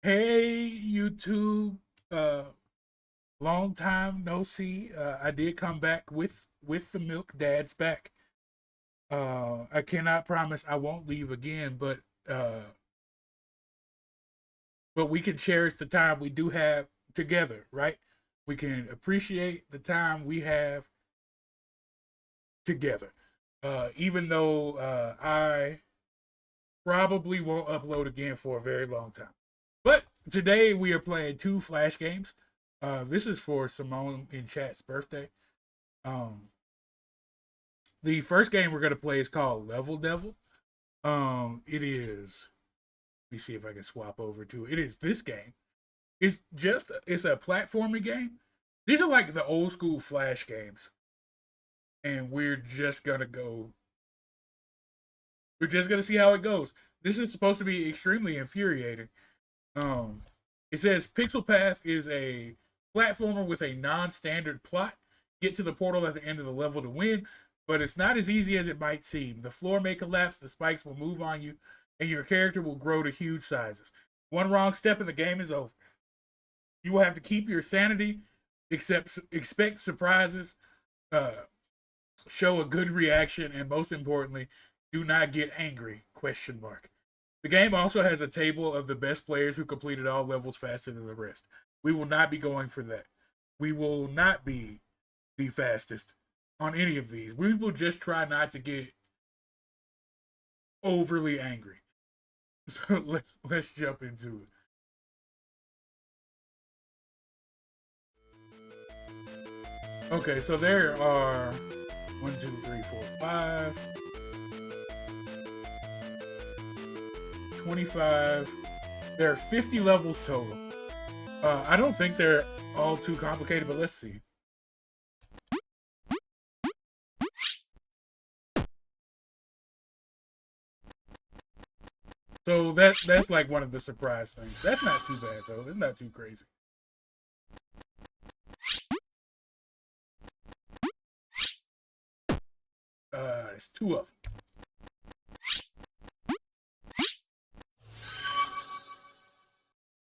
Hey YouTube, uh long time no see. I did come back with the milk. Dad's back. I cannot promise I won't leave again, but we can cherish the time we do have together, right? We can appreciate the time we have together. Even though I probably won't upload again for a very long time. But today we are playing two Flash games. This is for Simone in chat's birthday. Um, the first game we're gonna play is called Level Devil. It is. Let me see if I can swap over to it. It is this game. It's a platforming game. These are like the old school Flash games, and We're just gonna see how it goes. This is supposed to be extremely infuriating. Um, it says Pixel Path is a platformer with a non-standard plot. Get to the portal at the end of the level to win, but it's not as easy as it might seem. The floor may collapse, the spikes will move on you, and your character will grow to huge sizes. One wrong step and the game is over. You will have to keep your sanity, expect surprises, uh, show a good reaction, and most importantly, do not get angry? Question mark. The game also has a table of the best players who completed all levels faster than the rest. We will not be going for that. We will not be the fastest on any of these. We will just try not to get overly angry. So let's jump into it. Okay, so there are 1, 2, 3, 4, 5, 25. There are 50 levels total. I don't think they're all too complicated, but let's see. So that's like one of the surprise things. That's not too bad though. It's not too crazy. It's two of them.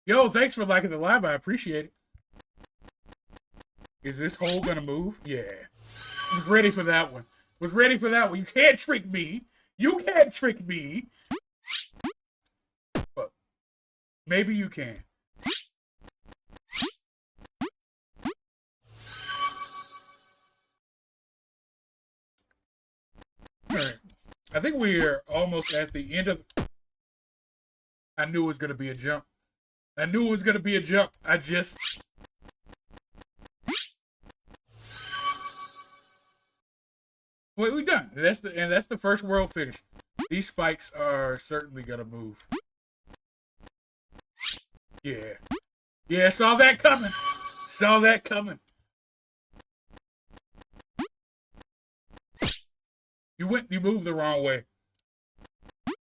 Yo, thanks for liking the live. I appreciate it. Is this hole gonna move? Yeah. Was ready for that one. Was ready for that one. You can't trick me. You can't trick me. But maybe you can. All right. I think we're almost at the end of. I knew it was gonna be a jump. I knew it was gonna be a jump. I just. Wait, we done. That's the first world finish. These spikes are certainly gonna move. Yeah. Yeah, saw that coming. Saw that coming. You moved the wrong way.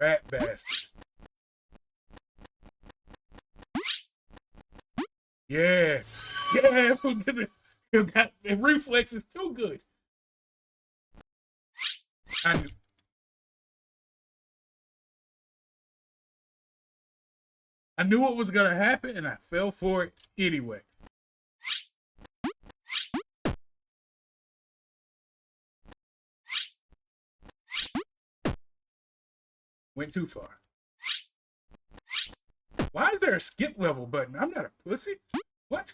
Rat bastard. Yeah. Yeah. You got the reflex is too good. I knew, I knew what was gonna happen and I fell for it anyway. Went too far. Why is there a skip level button? I'm not a pussy. What?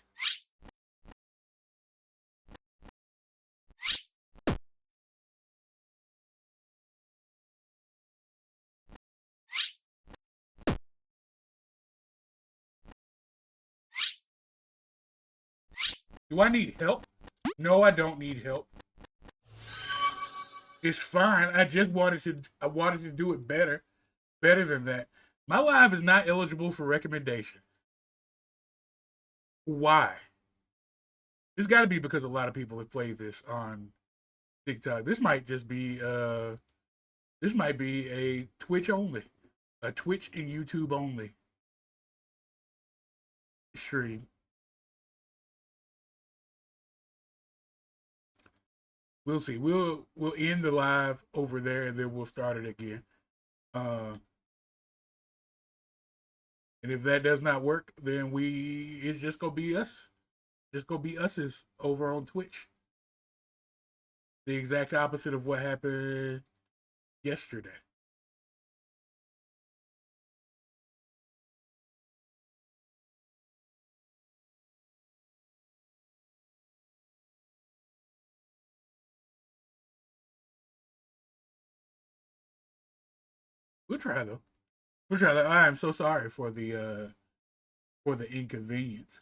Do I need help? No, I don't need help. It's fine. I wanted to do it better. Better than that. My live is not eligible for recommendation. Why? It's got to be because a lot of people have played this on TikTok. This might be a Twitch only, a Twitch and YouTube only stream. We'll see. We'll end the live over there and then we'll start it again. Uh, And if that does not work, then it's just gonna be us. Just gonna be us's over on Twitch. The exact opposite of what happened yesterday. We'll try though. We'll try that. I am so sorry for the inconvenience.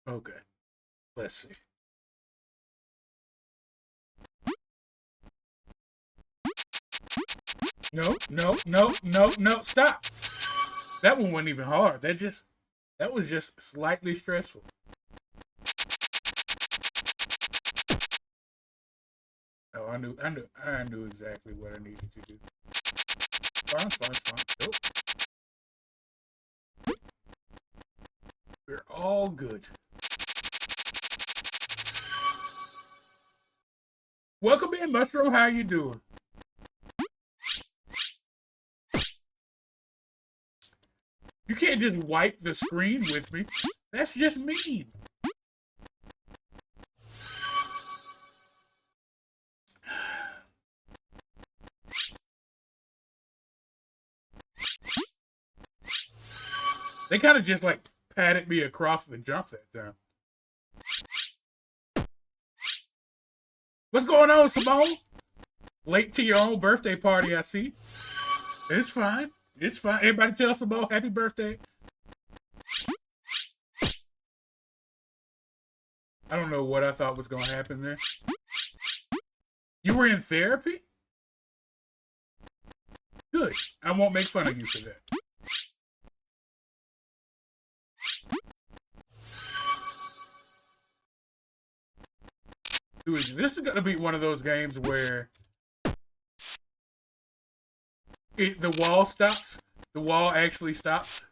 Okay. Let's see. No, no, no, no, no. Stop. That one wasn't even hard. That was just slightly stressful. Oh, I knew exactly what I needed to do. Fine. Nope. We're all good. Welcome in, Mushroom. How you doing? You can't just wipe the screen with me. That's just mean. They kind of just like patted me across the jump that time. What's going on, Simone? Late to your own birthday party, I see. It's fine. It's fine. Everybody tell Simone happy birthday. I don't know what I thought was going to happen there. You were in therapy? Good. I won't make fun of you for that. Dude, this is going to be one of those games where the wall stops. The wall actually stops.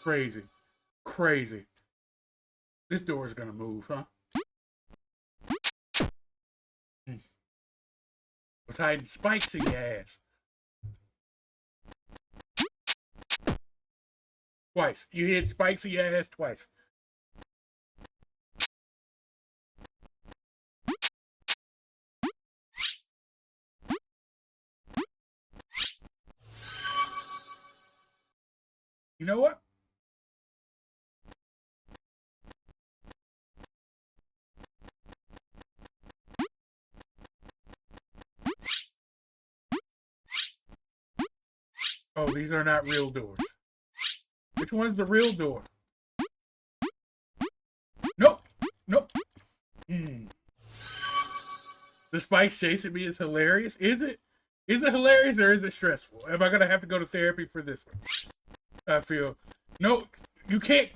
Crazy. Crazy. This door is going to move, huh? Was hiding spikes in your ass. Twice. You hid spikes in your ass twice. You know what? Oh, these are not real doors. Which one's the real door? Nope. Nope. The spikes chasing me is hilarious. Is it? Is it hilarious or is it stressful? Am I going to have to go to therapy for this one? I feel. No, you can't.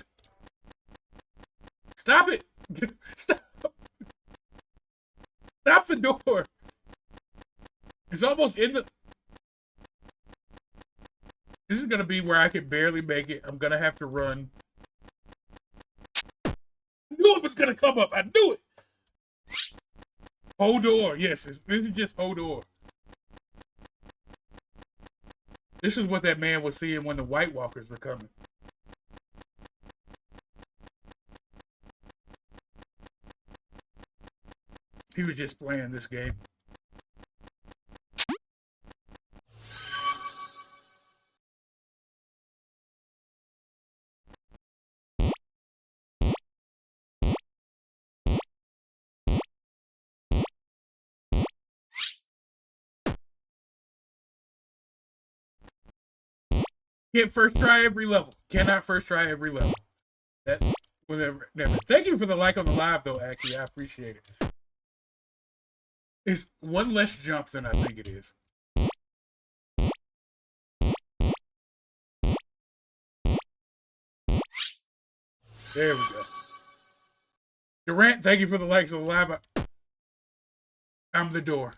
Stop it. Stop. Stop the door. It's almost in the... This is going to be where I can barely make it. I'm going to have to run. I knew it was going to come up. I knew it. Hold door. Yes, this is just hold door. This is what that man was seeing when the White Walkers were coming. He was just playing this game. Can't first try every level. Cannot first try every level. That's whatever. Never. Thank you for the like on the live, though, Aki. I appreciate it. It's one less jump than I think it is. There we go. Durant, thank you for the likes on the live. I'm the door.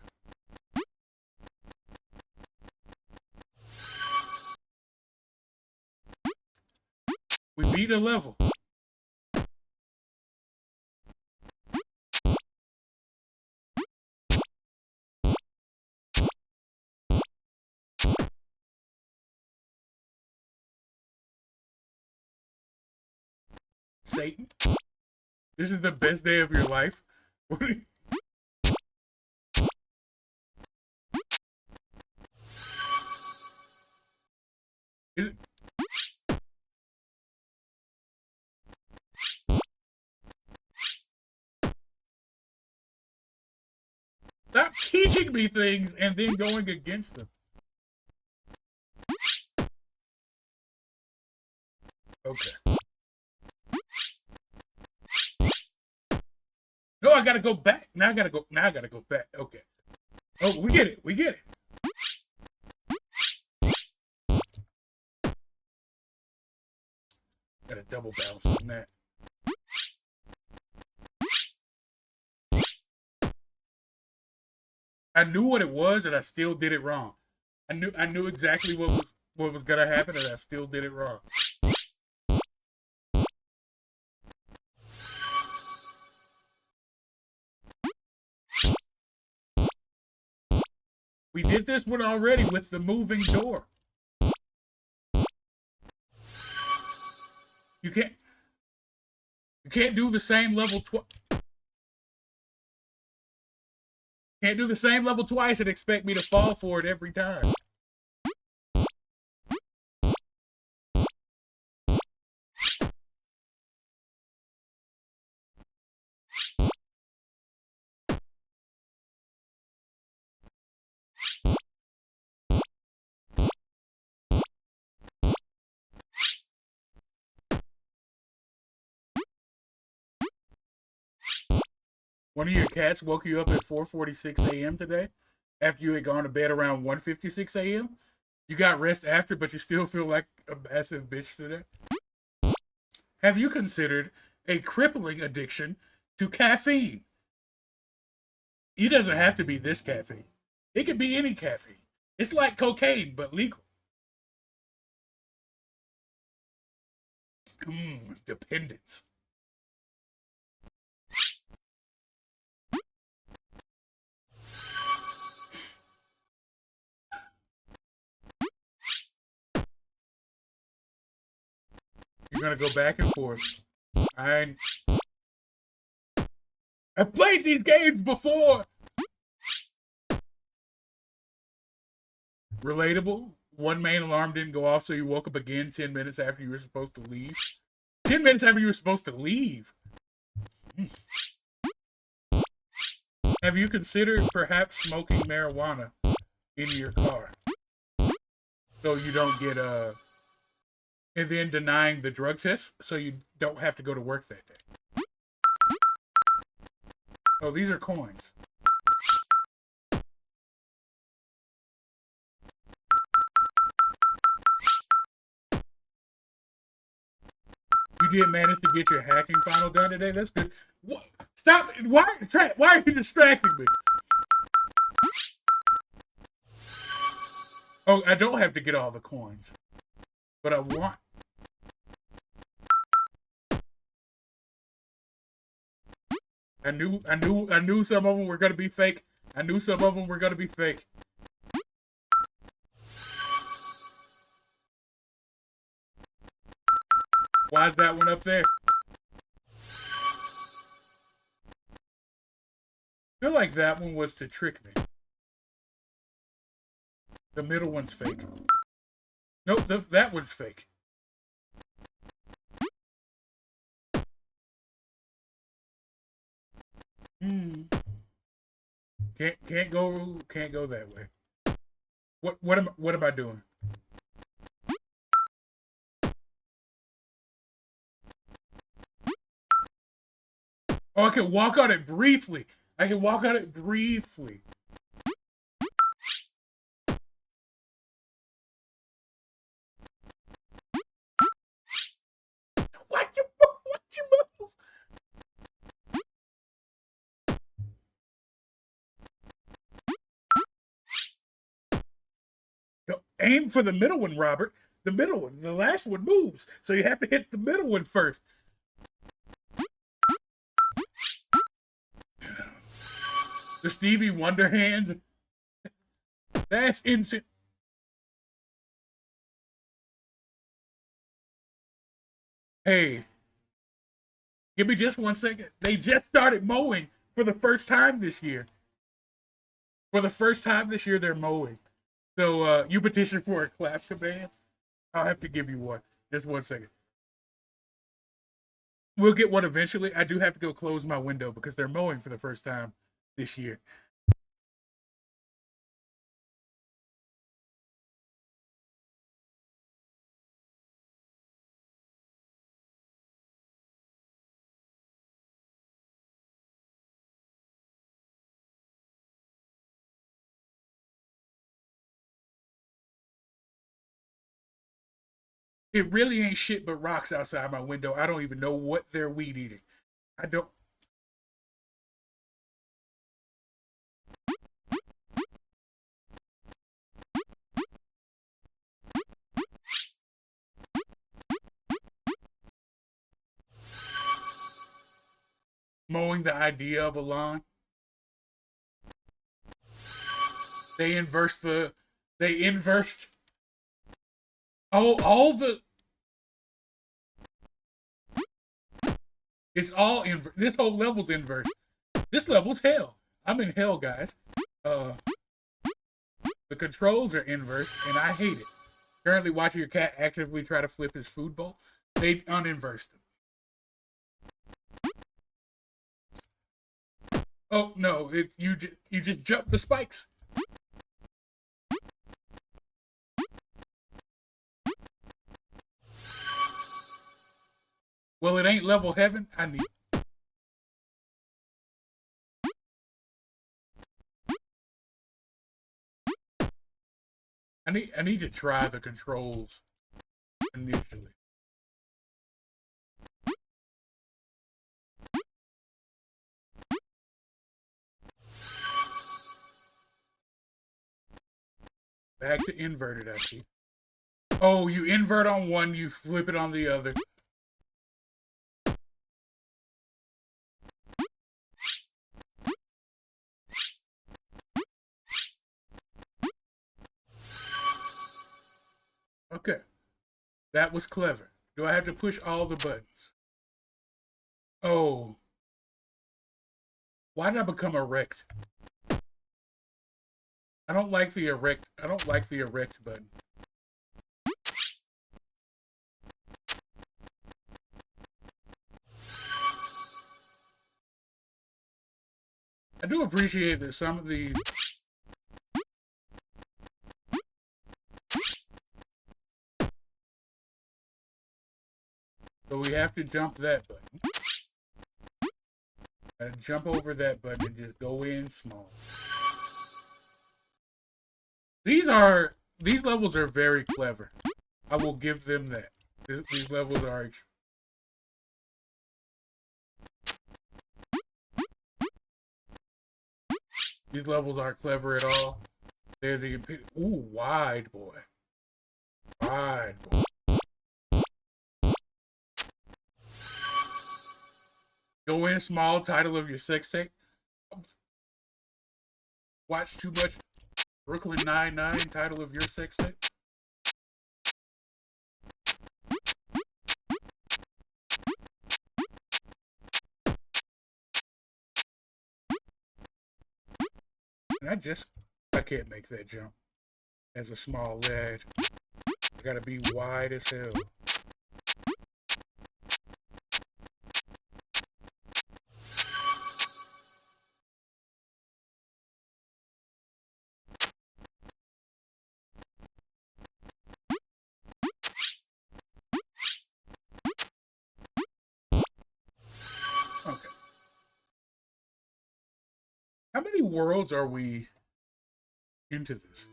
We beat a level. Satan. This is the best day of your life. Is it? Stop teaching me things and then going against them. Okay. No, I gotta go back. Now I gotta go. Now I gotta go back. Okay. Oh, we get it. We get it. Gotta double balance on that. I knew what it was, and I still did it wrong. I knew exactly what was gonna happen, and I still did it wrong. We did this one already with the moving door. You can't do the same level can't do the same level twice and expect me to fall for it every time. One of your cats woke you up at 4:46 a.m. today after you had gone to bed around 1:56 a.m. You got rest after, but you still feel like a massive bitch today. Have you considered a crippling addiction to caffeine? It doesn't have to be this caffeine. It could be any caffeine. It's like cocaine, but legal. Dependence. You're gonna go back and forth. I've played these games before. Relatable. One main alarm didn't go off, so you woke up again 10 minutes after you were supposed to leave. 10 minutes after you were supposed to leave. Have you considered perhaps smoking marijuana in your car? So you don't get and then denying the drug test so you don't have to go to work that day. Oh, these are coins. You did manage to get your hacking final done today. That's good. What? Stop! Why are you distracting me? Oh, I don't have to get all the coins, but I want. I knew some of them were gonna be fake. I knew some of them were gonna be fake. Why is that one up there? I feel like that one was to trick me. The middle one's fake. Nope, that one's fake. Can't go that way. What am I doing? Oh, I can walk on it briefly. I can walk on it briefly. What you move? What you move? Don't aim for the middle one, Robert. The middle one. The last one moves, so you have to hit the middle one first. The Stevie Wonder hands. That's insane. Hey, Give me just 1 second. They just started mowing for the first time this year. For the first time this year, they're mowing. So you petitioned for a clap command. I'll have to give you one. Just 1 second. We'll get one eventually. I do have to go close my window because they're mowing for the first time this year. It really ain't shit but rocks outside my window. I don't even know what they're weed eating. I don't. Mowing the idea of a lawn. They inversed the. They inversed. Oh, all the. It's all inverse. This whole level's inverse. This level's hell. I'm in hell, guys. The controls are inversed, and I hate it. Currently watching your cat actively try to flip his food bowl. They uninversed him. Oh no! You just jump the spikes. Well, it ain't level heaven. I need to try the controls initially. Back to inverted, I see. Oh, you invert on one, you flip it on the other. Okay. That was clever. Do I have to push all the buttons? Oh. Why did I become erect? I don't like the erect button. I do appreciate that some of these. So we have to jump that button. And jump over that button and just go in small. These levels are very clever. I will give them that. These levels are. These levels aren't clever at all. They're the ooh, wide boy. Wide boy. Go in small, title of your sex tape. Watch too much Brooklyn Nine-Nine, title of your sex tape. And I can't make that jump as a small lad. I gotta be wide as hell. Okay. How many worlds are we into this?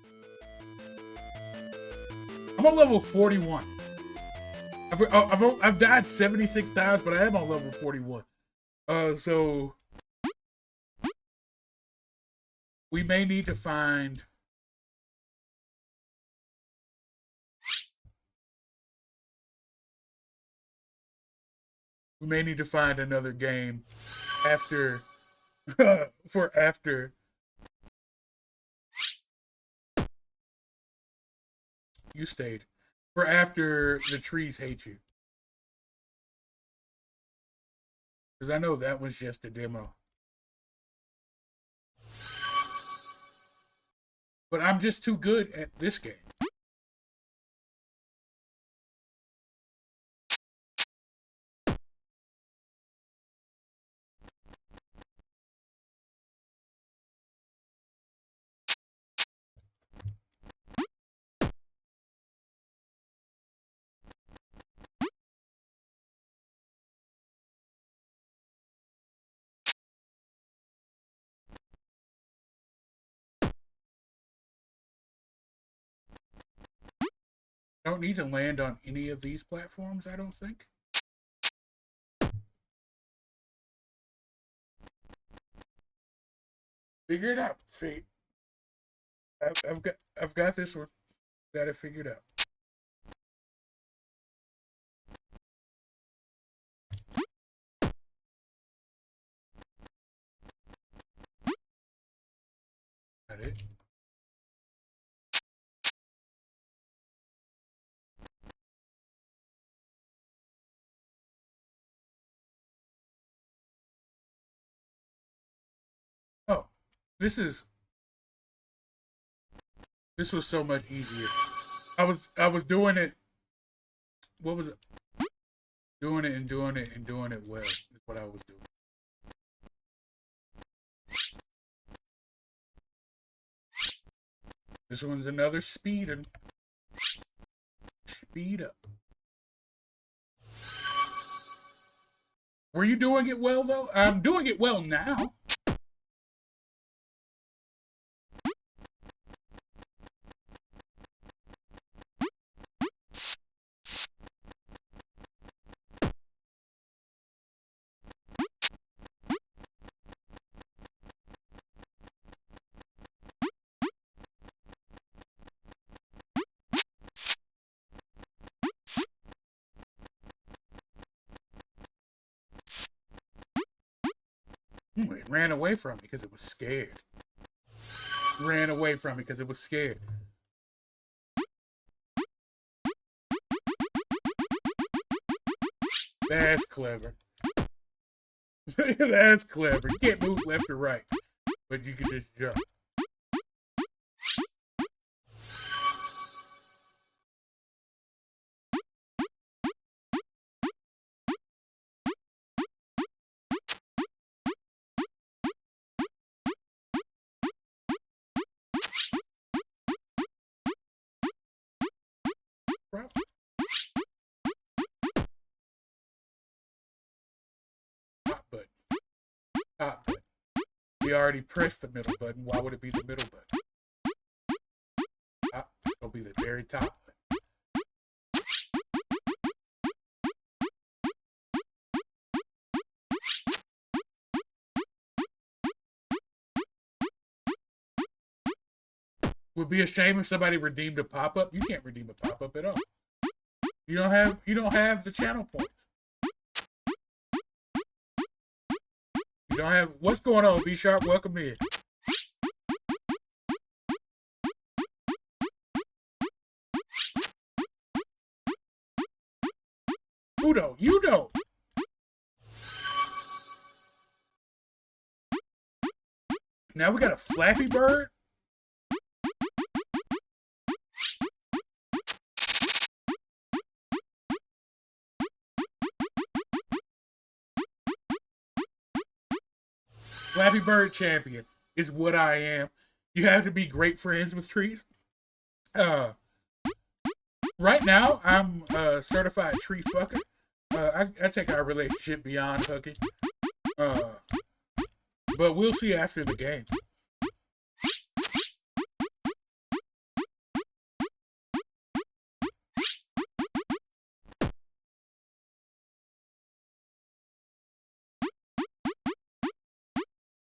I'm on level 41. I've died 76 times, but I am on level 41. So we may need to find. We may need to find another game after for after you stayed. For after the trees hate you. Because I know that was just a demo. But I'm just too good at this game. I don't need to land on any of these platforms, I don't think. Figure it out, Fate. I've got this one. Got it figured out. Got it. Oh, this was so much easier. I was doing it. What was it? Doing it and doing it and doing it well is what I was doing. This one's another speed and speed up. Were you doing it well though? I'm doing it well now. It ran away from me because it was scared. Ran away from me because it was scared. That's clever. That's clever. You can't move left or right, but you can just jump. Top button. Top button. We already pressed the middle button. Why would it be the middle button? It's gonna be the very top button. Would be a shame if somebody redeemed a pop-up. You can't redeem a pop-up at all. You don't have the channel points. You don't have what's going on, B Sharp? Welcome in. Who don't? You don't. Now we got a Flappy Bird. Flappy Bird champion is what I am. You have to be great friends with trees. Right now, I'm a certified tree fucker. I take our relationship beyond hooking. But we'll see after the game.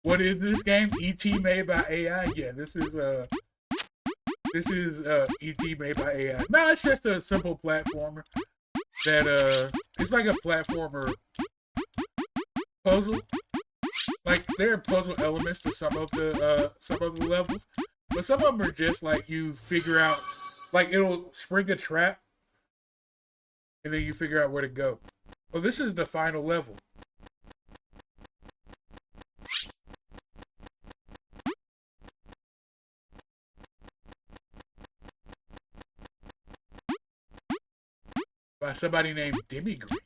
What is this game? E.T. made by AI? Yeah, this is E.T. made by AI. No, it's just a simple platformer that it's like a platformer puzzle. Like there are puzzle elements to some of the levels, but some of them are just like you figure out, like it'll spring a trap, and then you figure out where to go. Well, this is the final level. by somebody named Demi Green.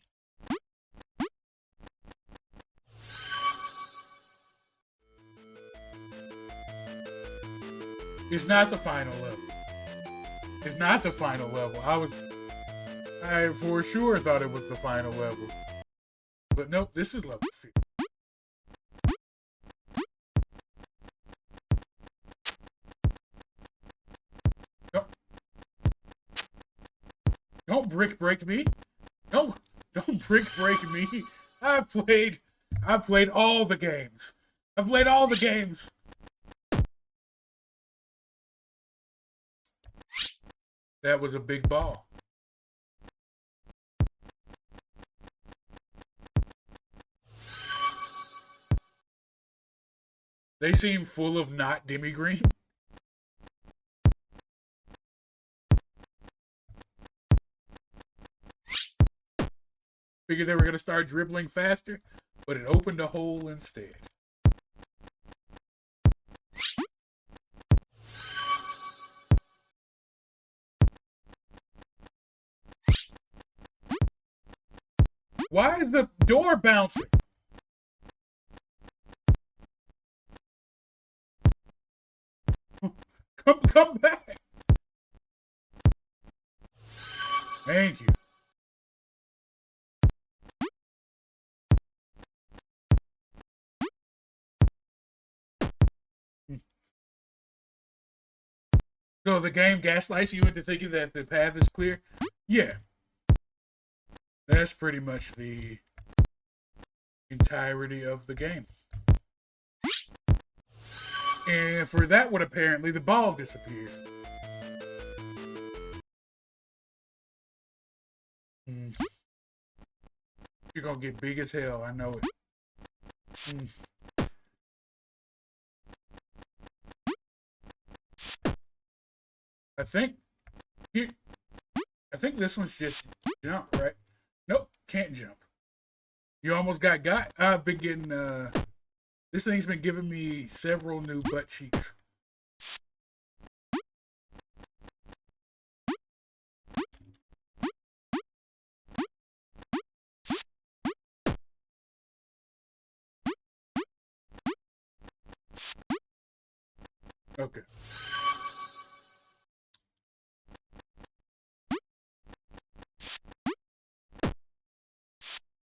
It's not the final level. It's not the final level. I for sure thought it was the final level. But nope, this is level 50. Don't brick break me. Don't brick break me. I played all the games. I played all the games. That was a big ball. They seem full of not Demi Green. Figured they were going to start dribbling faster, but it opened a hole instead. Why is the door bouncing? Come back. Thank you. So the game gaslights you into thinking that the path is clear? Yeah. That's pretty much the entirety of the game. And for that one, apparently, the ball disappears. You're gonna get big as hell, I know it. I think this one's just jump, right? Nope, can't jump. You almost got. I've been getting this thing's been giving me several new butt cheeks. Okay.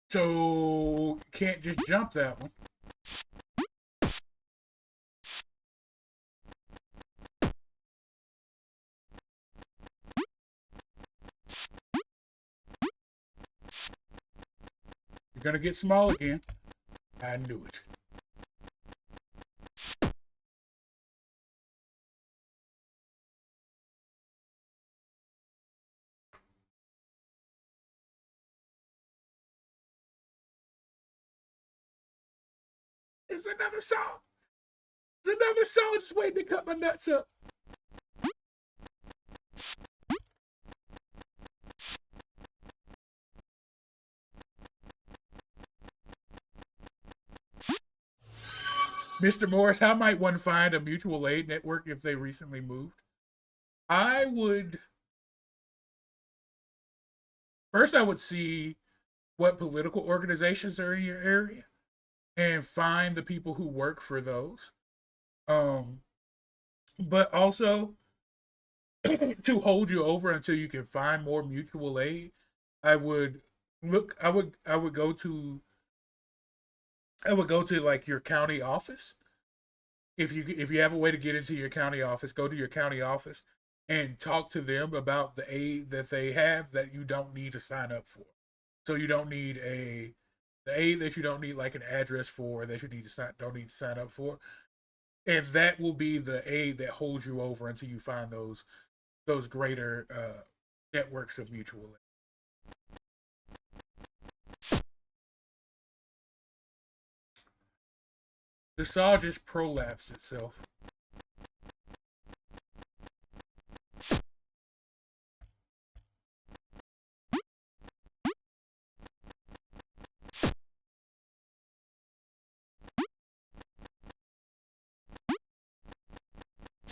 So can't just jump that one. You're gonna get small again. I knew it. It's another song. It's another song just waiting to cut my nuts up. Mr. Morris, how might one find a mutual aid network if they recently moved? I would see what political organizations are in your area and find the people who work for those. But also to hold you over until you can find more mutual aid, I would go to like your county office. If you have a way to get into your county office, go to your county office and talk to them about the aid that they have that you don't need to sign up for. So you don't need the aid that you don't need like an address for that you don't need to sign up for, and that will be the aid that holds you over until you find those greater networks of mutual aid. The saw just prolapsed itself.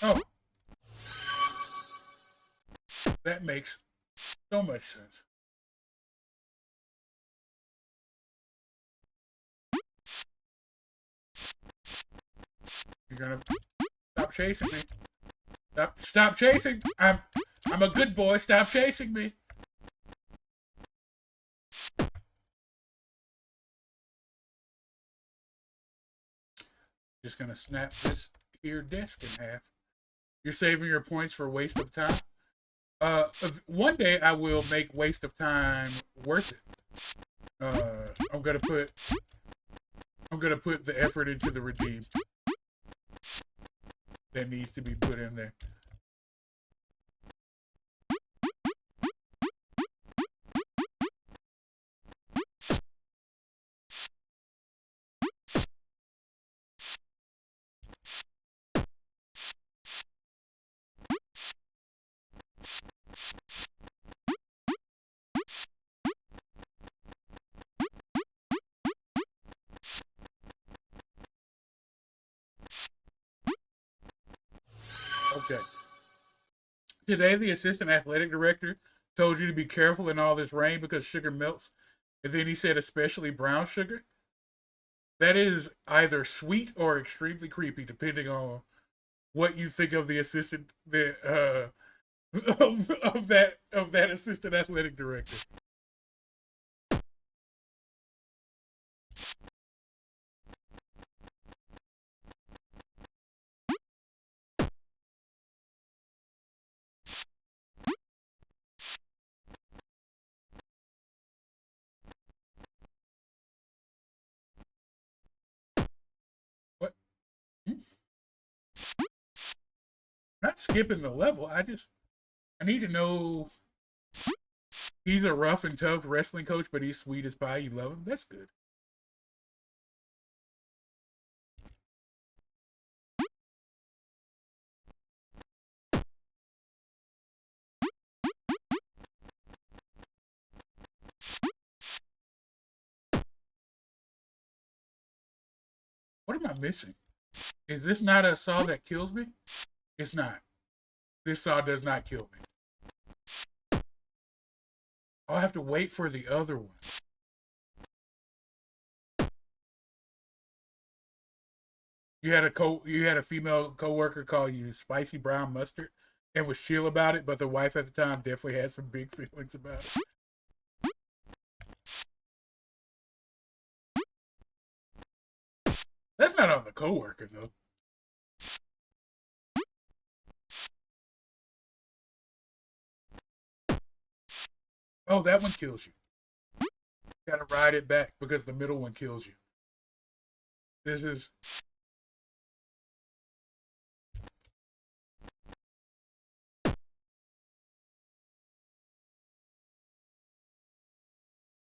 Oh. That makes so much sense. You're gonna stop chasing me. Stop chasing. I'm a good boy. Stop chasing me. Just gonna snap this here desk in half. You're saving your points for waste of time. One day I will make waste of time worth it. I'm gonna put the effort into the redeem that needs to be put in there. Okay. Today, the assistant athletic director told you to be careful in all this rain because sugar melts. And then he said, especially brown sugar. That is either sweet or extremely creepy, depending on what you think of the assistant of that assistant athletic director. What? Not skipping the level. I need to know he's a rough and tough wrestling coach, but he's sweet as pie. You love him. That's good. What am I missing? Is this not a saw that kills me? It's not. This saw does not kill me. I'll have to wait for the other one. You had a female coworker call you spicy brown mustard and was chill about it, but the wife at the time definitely had some big feelings about it. That's not on the coworker though. Oh, that one kills you. You gotta ride it back because the middle one kills you. This is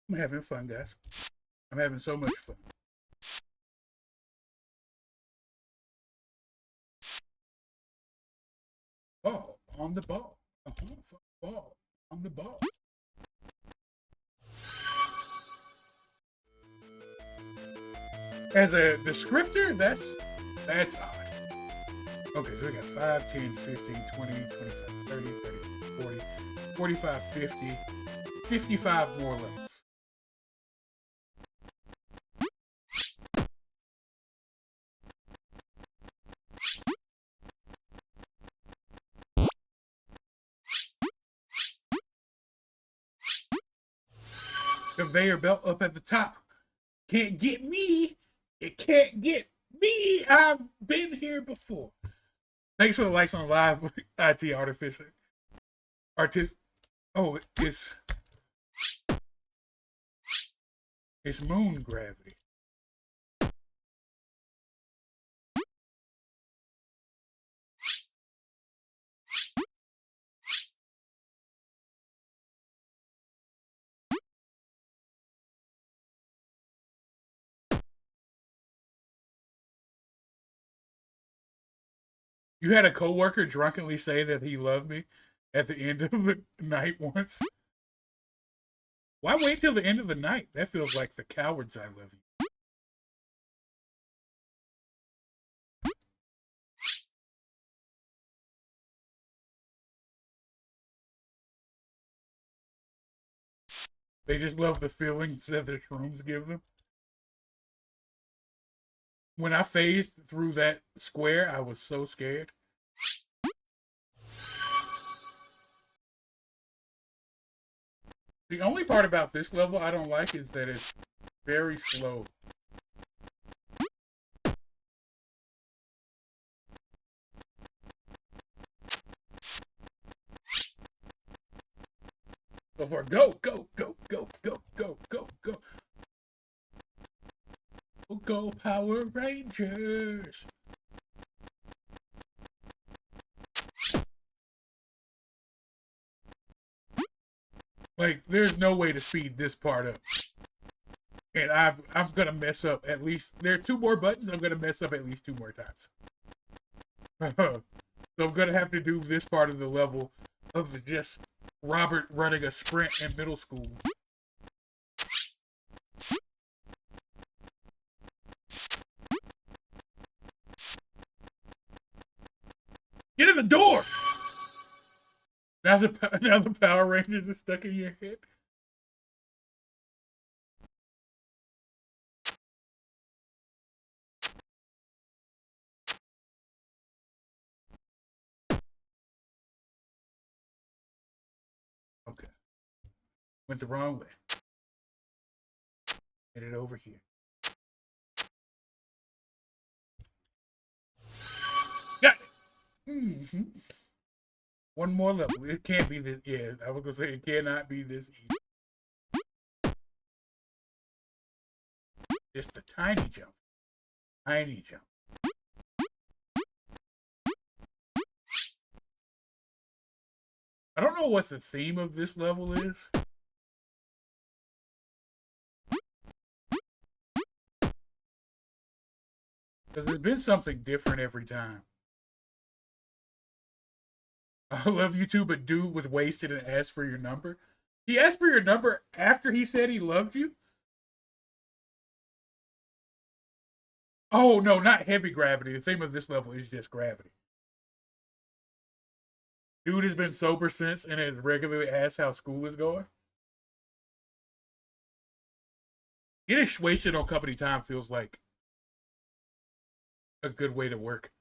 I'm having fun, guys. I'm having so much fun. Ball on the ball. Ball on the ball. As a descriptor, that's odd. Okay, so we got 5, 10, 15, 20, 25, 30, 30, 40, 45, 50, 55 more levels. Conveyor belt up at the top. Can't get me. It can't get me. I've been here before. Thanks for the likes on live. IT artificial. Artist. Oh, it's moon gravity. You had a coworker drunkenly say that he loved me at the end of the night once. Why wait till the end of the night? That feels like the cowards I love you. They just love the feelings that the shrooms give them. when I phased through that square, I was so scared. The only part about this level I don't like is that it's very slow. So far, go, go, go, go, go, go, go, go. Go Power Rangers. Like, there's no way to speed this part up. And I'm gonna mess up at least. There are 2 more buttons. I'm gonna mess up at least 2 more times. So I'm gonna have to do this part of the level of just Robert running a sprint in middle school. Get in the door! Now the Power Rangers are stuck in your head. Okay. Went the wrong way. Get it over here. Got it! Mm-hmm. One more level. It can't be this. Yeah, I was gonna say it cannot be this easy. Just a tiny jump. Tiny jump. I don't know what the theme of this level is. Because there's been something different every time. I love you too, but dude was wasted and asked for your number. He asked for your number after he said he loved you? Oh, no, not heavy gravity. The theme of this level is just gravity. Dude has been sober since and has regularly asked how school is going. Getting wasted on company time feels like a good way to work.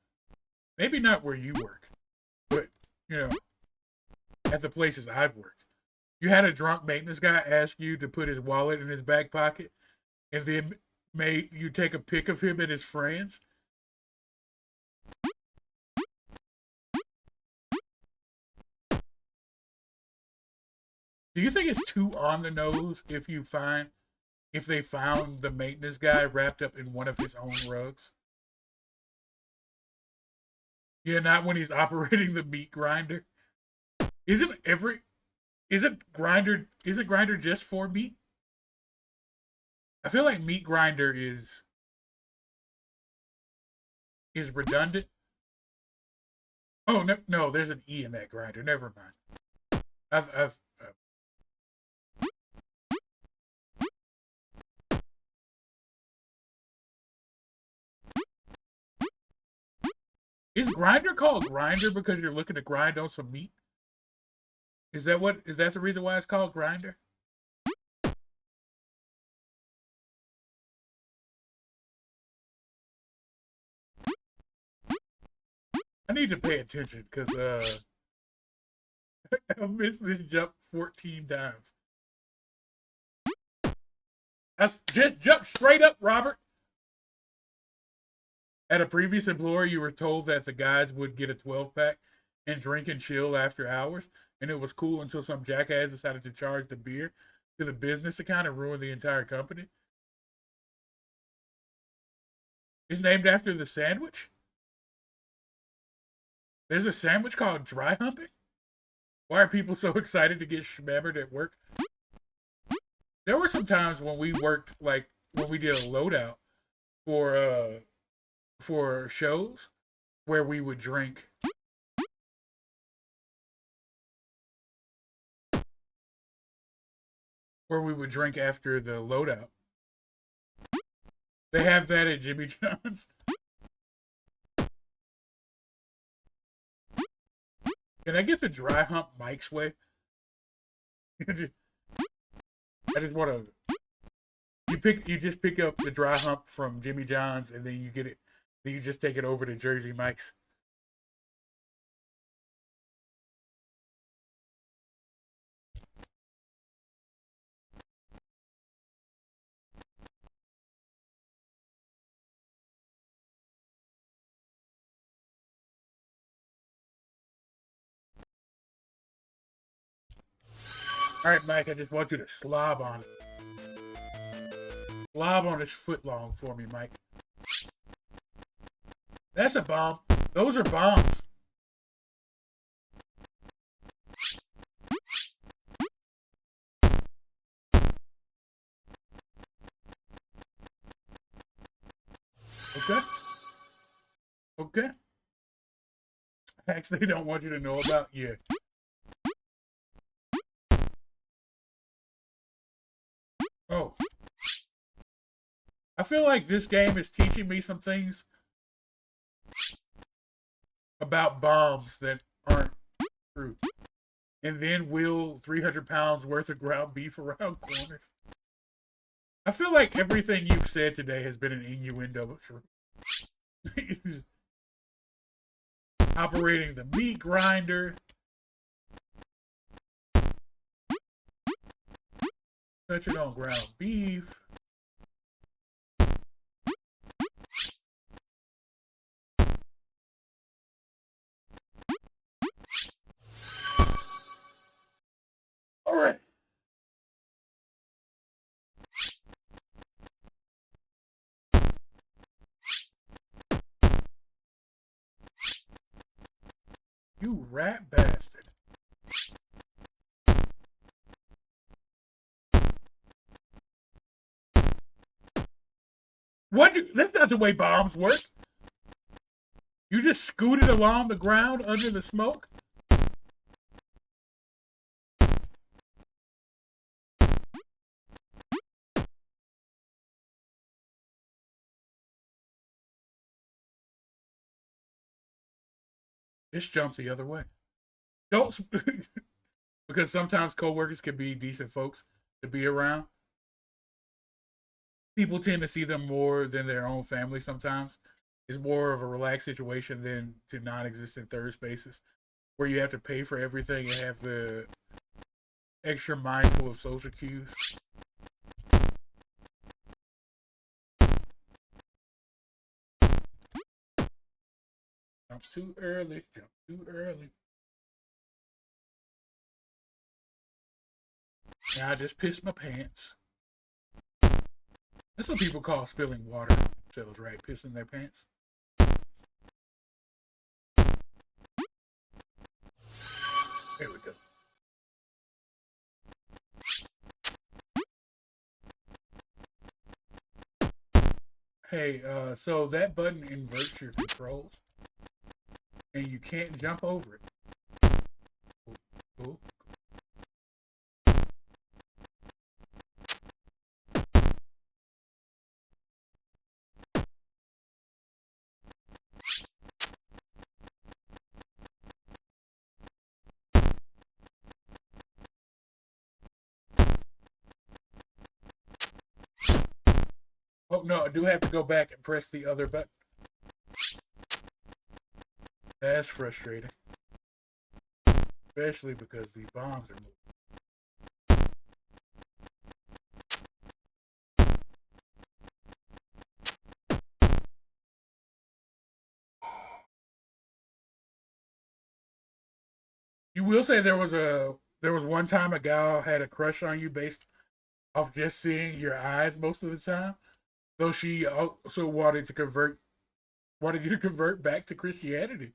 Maybe not where you work, but, you know, at the places I've worked. You had a drunk maintenance guy ask you to put his wallet in his back pocket and then made you take a pic of him and his friends. Do you think it's too on the nose if they found the maintenance guy wrapped up in one of his own rugs? Yeah, not when he's operating the meat grinder. Isn't grinder just for meat? I feel like meat grinder is redundant. Oh no, there's an E in that grinder. Never mind. I've Is grinder called grinder because you're looking to grind on some meat? Is that the reason why it's called grinder? I need to pay attention because I've missed this jump 14 times. That's just jump straight up, Robert. At a previous employer, you were told that the guys would get a 12-pack and drink and chill after hours, and it was cool until some jackass decided to charge the beer to the business account and ruin the entire company. It's named after the sandwich. There's a sandwich called dry humping. Why are people so excited to get schmammered at work? There were some times when we worked, like when we did a loadout for shows where we would drink after the loadout. They have that at Jimmy John's. Can I get the dry hump Mike's way? I just want to You just pick up the dry hump from Jimmy John's, and then you get it. Then you just take it over to Jersey Mike's. All right, Mike. I just want you to slob on it. Slob on this foot long for me, Mike. That's a bomb. Those are bombs. Okay. Okay. Facts they don't want you to know about. Yeah. Oh. I feel like this game is teaching me some things about bombs that aren't true. And then wheel 300 pounds worth of ground beef around corners. I feel like everything you've said today has been an innuendo for operating the meat grinder, touching on ground beef. All right. You rat bastard. That's not the way bombs work. You just scooted along the ground under the smoke? Just jump the other way. Don't because sometimes coworkers can be decent folks to be around. People tend to see them more than their own family sometimes. It's more of a relaxed situation than to non existent third spaces where you have to pay for everything and have the extra mindful of social cues. Jump too early. Jump too early. Now I just pissed my pants. That's what people call spilling water on themselves, right? Pissing their pants. There we go. Hey, so that button inverts your controls, and you can't jump over it. Cool. Oh no, I do have to go back and press the other button. That's frustrating, especially because the bombs are moving. You will say there was one time a gal had a crush on you based off just seeing your eyes most of the time, though she also wanted you to convert back to Christianity.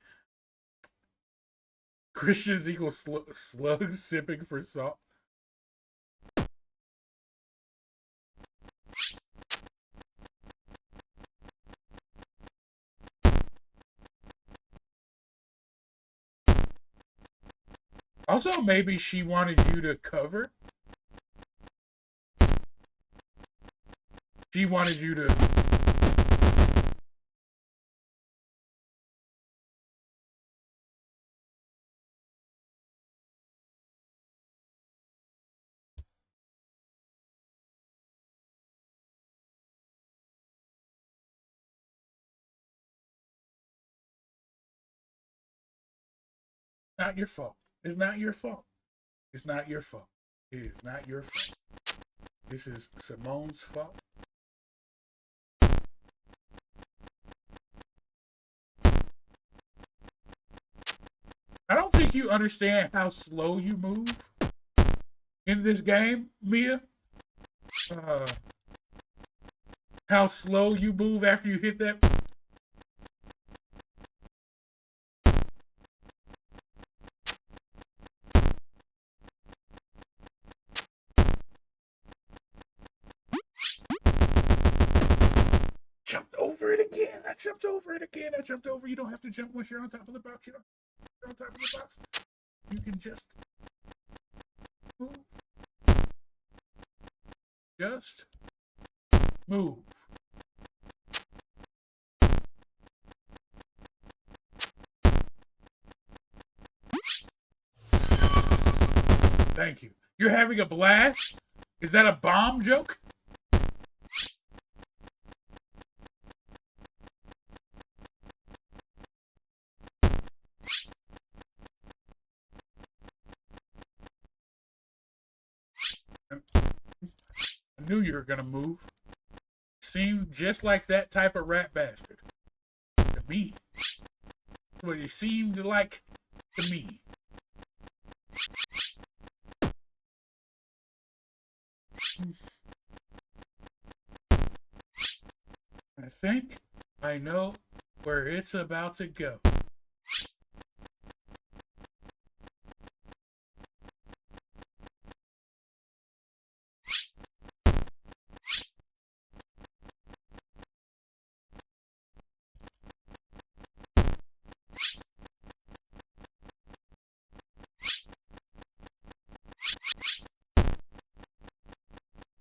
Christians equal slugs sipping for salt. Also, maybe she wanted you to cover. She wanted you to. Not your fault. It's not your fault. It's not your fault. It is not your fault. This is Simone's fault. I don't think you understand how slow you move in this game, Mia. How slow you move after you hit that. Jumped over it again. I jumped over it again. I jumped over. You don't have to jump once you're on top of the box. You don't you're on top of the box. You can just move. Just move. Thank you. You're having a blast? Is that a bomb joke? I knew you were gonna move. Seemed just like that type of rat bastard. To me. That's what he seemed like to me. I think I know where it's about to go.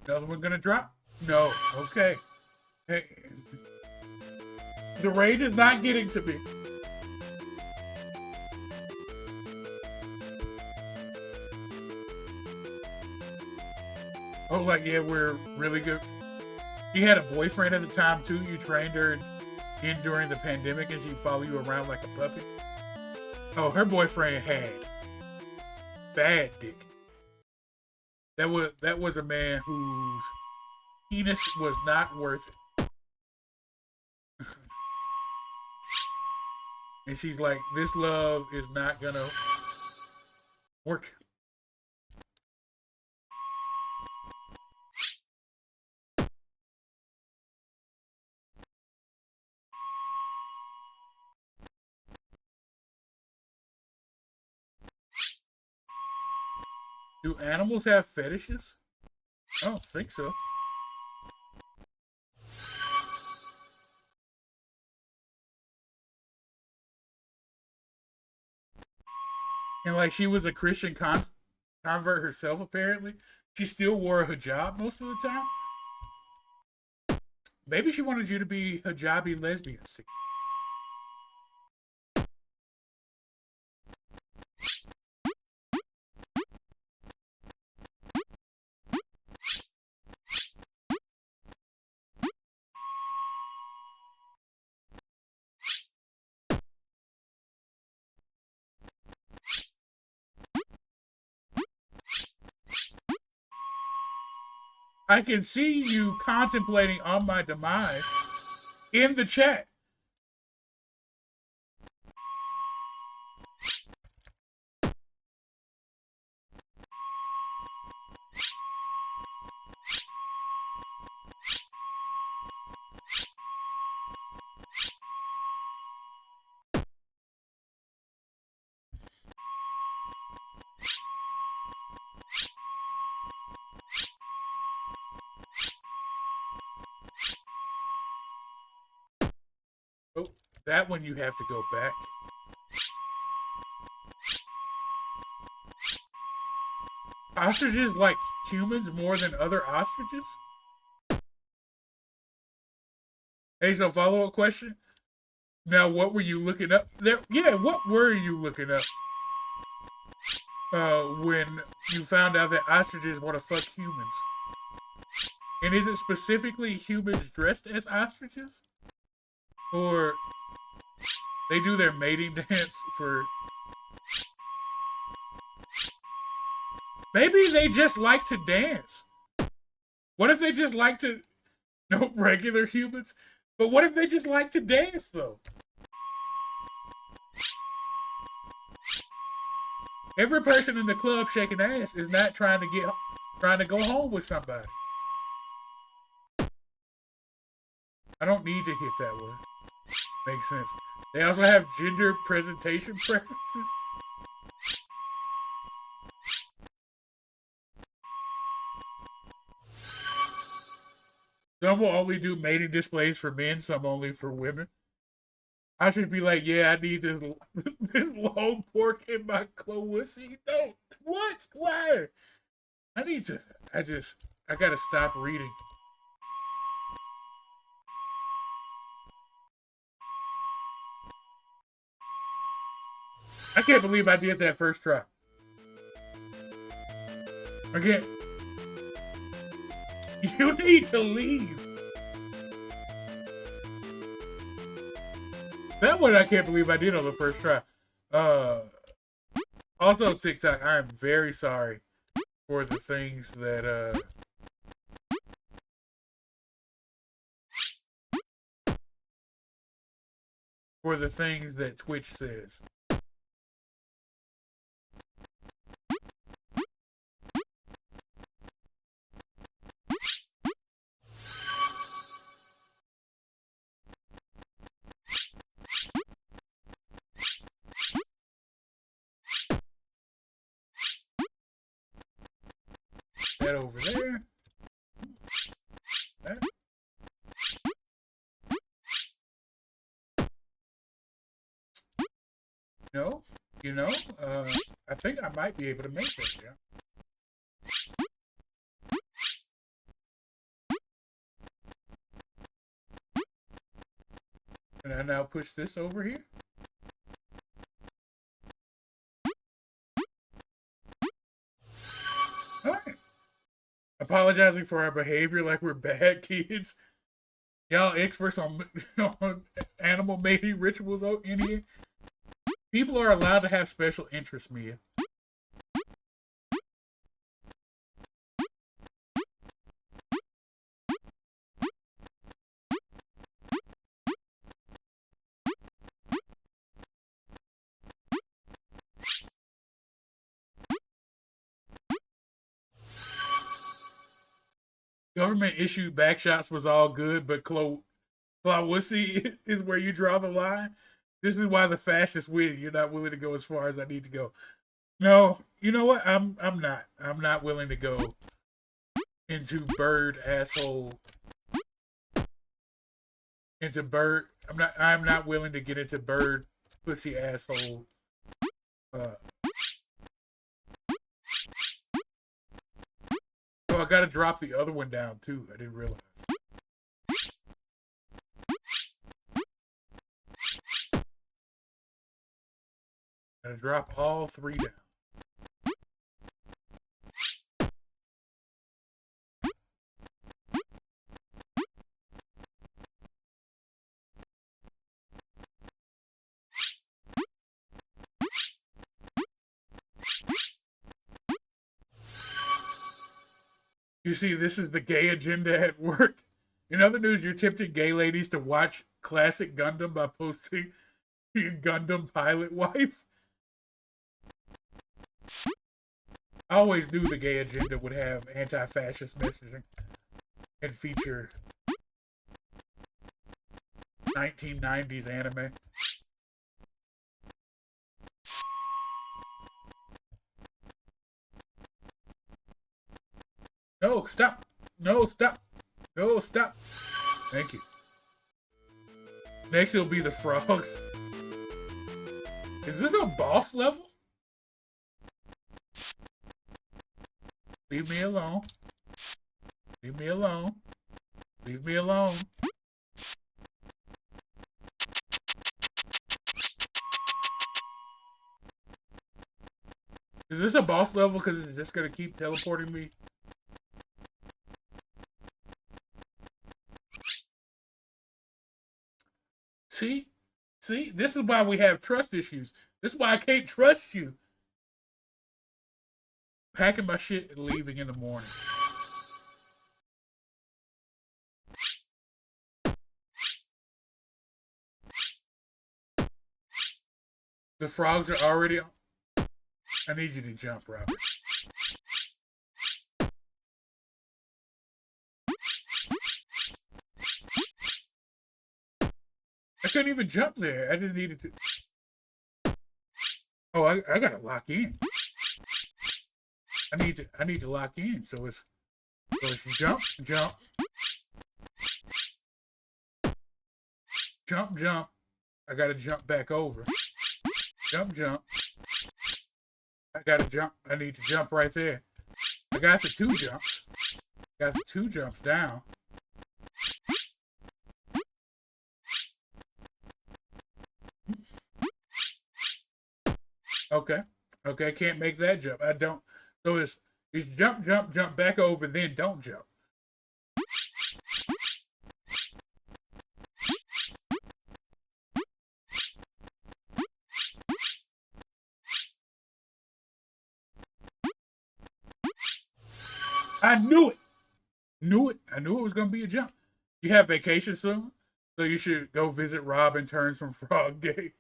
Another one gonna drop? No. Okay. Hey, the rage is not getting to me. Oh, like, yeah, we're really good. You had a boyfriend at the time, too. You trained her in during the pandemic and she'd follow you around like a puppy. Oh, her boyfriend had bad dick. That was a man whose penis was not worth it. And she's like, this love is not gonna work. Do animals have fetishes? I don't think so. And like she was a Christian convert herself, apparently. She still wore a hijab most of the time. Maybe she wanted you to be hijabi lesbians. I can see you contemplating on my demise in the chat. Oh, that one you have to go back. Ostriches like humans more than other ostriches? Hey, so follow-up question. Now, what were you looking up there? Yeah, what were you looking up? When you found out that ostriches want to fuck humans? And is it specifically humans dressed as ostriches? Or they do their mating dance for Maybe they just like to dance. What if they just like to, no regular humans, but what if they just like to dance though? Every person in the club shaking ass is not trying to go home with somebody. I don't need to hit that word. Makes sense. They also have gender presentation preferences. Some will only do mating displays for men, some only for women. I should be like, yeah, I need this this long pork in my clowissy. No, what? Why? I need to. I gotta stop reading. I can't believe I did that first try. Again, you need to leave. That one I can't believe I did on the first try. Also TikTok, I am very sorry for the things that Twitch says. That over there. That. I think I might be able to make that, yeah. And I now push this over here. All right. Apologizing for our behavior like we're bad kids. Y'all experts on animal mating rituals in here. People are allowed to have special interests, Mia. Government issued backshots was all good, but Clawussy is where you draw the line. This is why the fascists win. You're not willing to go as far as I need to go. No, you know what? I'm not. I'm not willing to go into bird asshole. Into bird. I'm not willing to get into bird pussy asshole. Oh, I gotta drop the other one down too. I didn't realize. Gotta drop all three down. You see, this is the gay agenda at work. In other news, you're tempting gay ladies to watch classic Gundam by posting your Gundam pilot wife. I always knew the gay agenda would have anti-fascist messaging and feature 1990s anime. No, stop. No, stop. No, stop. Thank you. Next, it'll be the frogs. Is this a boss level? Leave me alone. Leave me alone. Leave me alone. Is this a boss level because it's just going to keep teleporting me? See? See? This is why we have trust issues. This is why I can't trust you. packing my shit and leaving in the morning. The frogs are already on. I need you to jump, Robert. I couldn't even jump there. I didn't need it to. Oh, I gotta lock in. I need to lock in. So it's jump, jump, jump, jump. I gotta jump back over. Jump, jump. I gotta jump. I need to jump right there. I got the 2 jumps. Got the 2 jumps down. Okay. Okay, can't make that jump. I don't. So it's jump, jump, jump back over, then don't jump. I knew it. Knew it. I knew it was gonna be a jump. You have vacation soon, so you should go visit Rob and Turns from Frog Gate.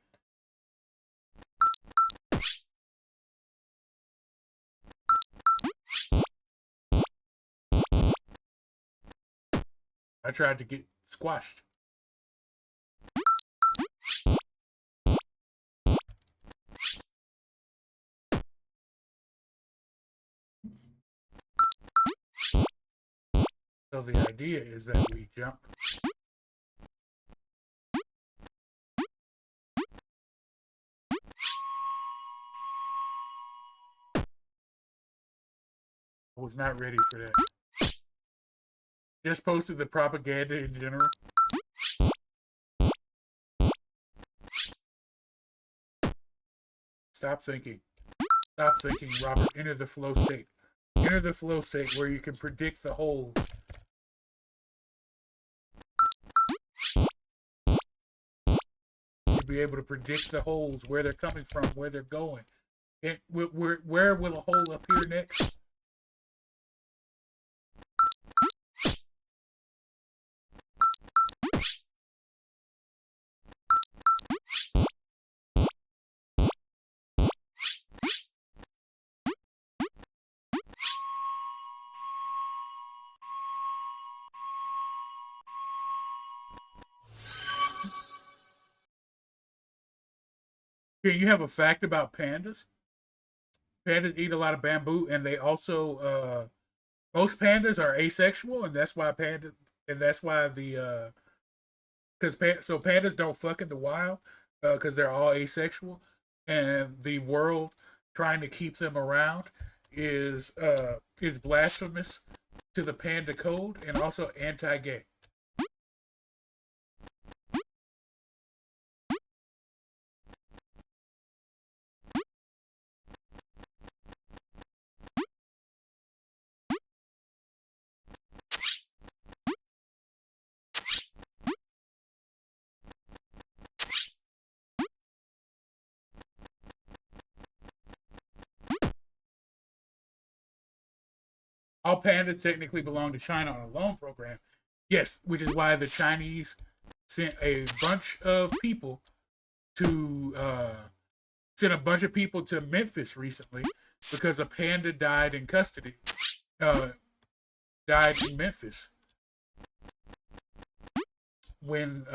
I tried to get squashed. So the idea is that we jump. I was not ready for that. Just posted the propaganda in general. Stop thinking. Stop thinking, Robert. Enter the flow state. Enter the flow state where you can predict the holes. You'll be able to predict the holes, where they're coming from, where they're going. And where will a hole appear next? Here, you have a fact about pandas. Pandas eat a lot of bamboo, and they also most pandas are asexual, and that's why the because pandas don't fuck in the wild because they're all asexual, and the world trying to keep them around is blasphemous to the panda code and also anti-gay. All pandas technically belong to China on a loan program. Yes, which is why the Chinese sent a bunch of people to Memphis recently because a panda died in custody. Died in Memphis when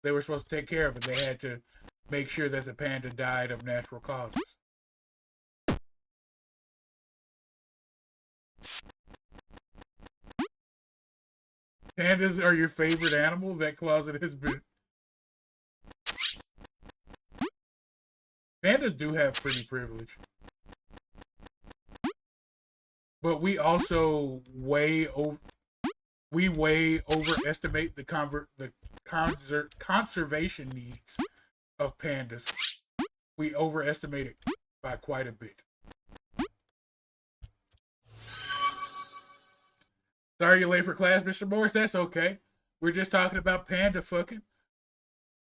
they were supposed to take care of it. They had to make sure that the panda died of natural causes. Pandas are your favorite animal? That closet has been. Pandas do have pretty privilege. But we also way overestimate the conservation needs of pandas. We overestimate it by quite a bit. Sorry you're late for class, Mr. Morris. That's okay. We're just talking about panda fucking.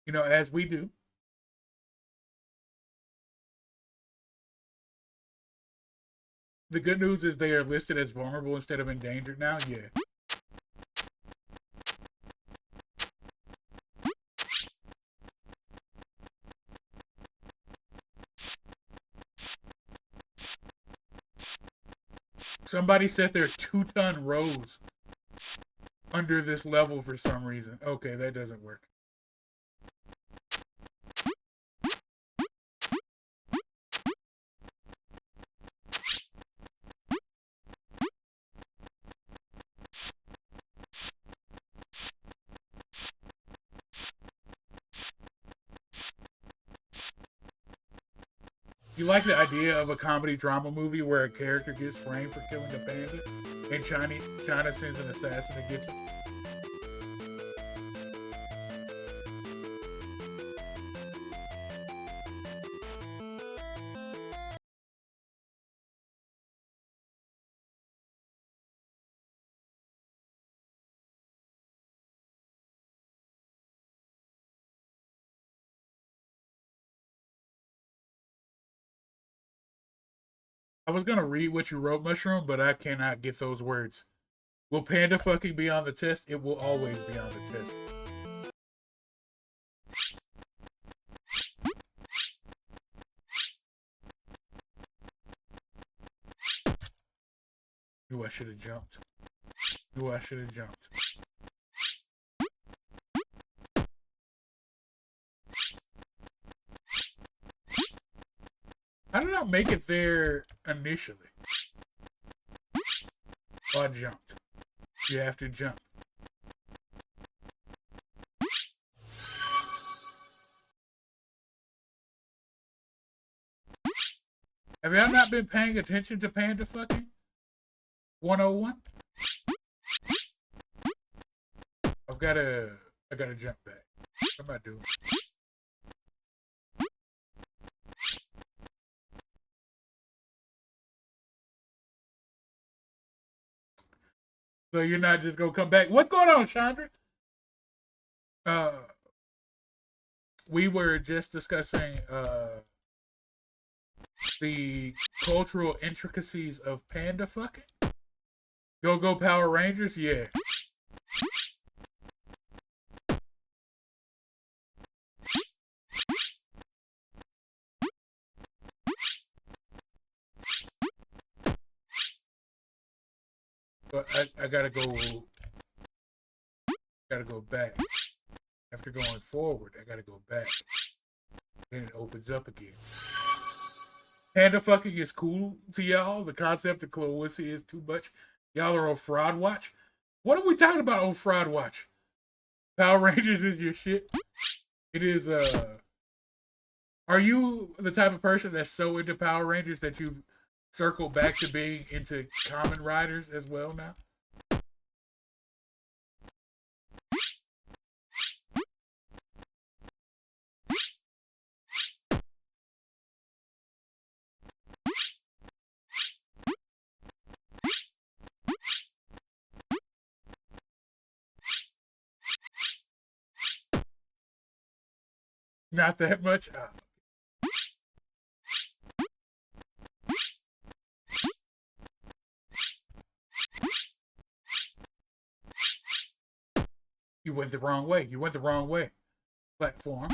As we do. The good news is they are listed as vulnerable instead of endangered now. Yeah. Somebody said there are 2-ton rows under this level for some reason. Okay, that doesn't work. You like the idea of a comedy drama movie where a character gets framed for killing a panda and China sends an assassin to get him? I was gonna read what you wrote, Mushroom, but I cannot get those words. Will panda fucking be on the test? It will always be on the test. Knew I should have jumped. Knew I should have jumped. How did I make it there initially? Oh, I jumped. You have to jump. Have y'all not been paying attention to panda fucking 101? I gotta jump back. What am I doing? So you're not just gonna come back. What's going on, Chandra? We were just discussing the cultural intricacies of panda fucking. Go Power Rangers, yeah. But I gotta go back. After going forward, I gotta go back. Then it opens up again. Panda fucking is cool to y'all. The concept of Chloe is too much. Y'all are on Fraud Watch. What are we talking about on Fraud Watch? Power Rangers is your shit. It is are you the type of person that's so into Power Rangers that you've circled back to being into Kamen Riders as well now? Not that much. You went the wrong way. You went the wrong way. Platform.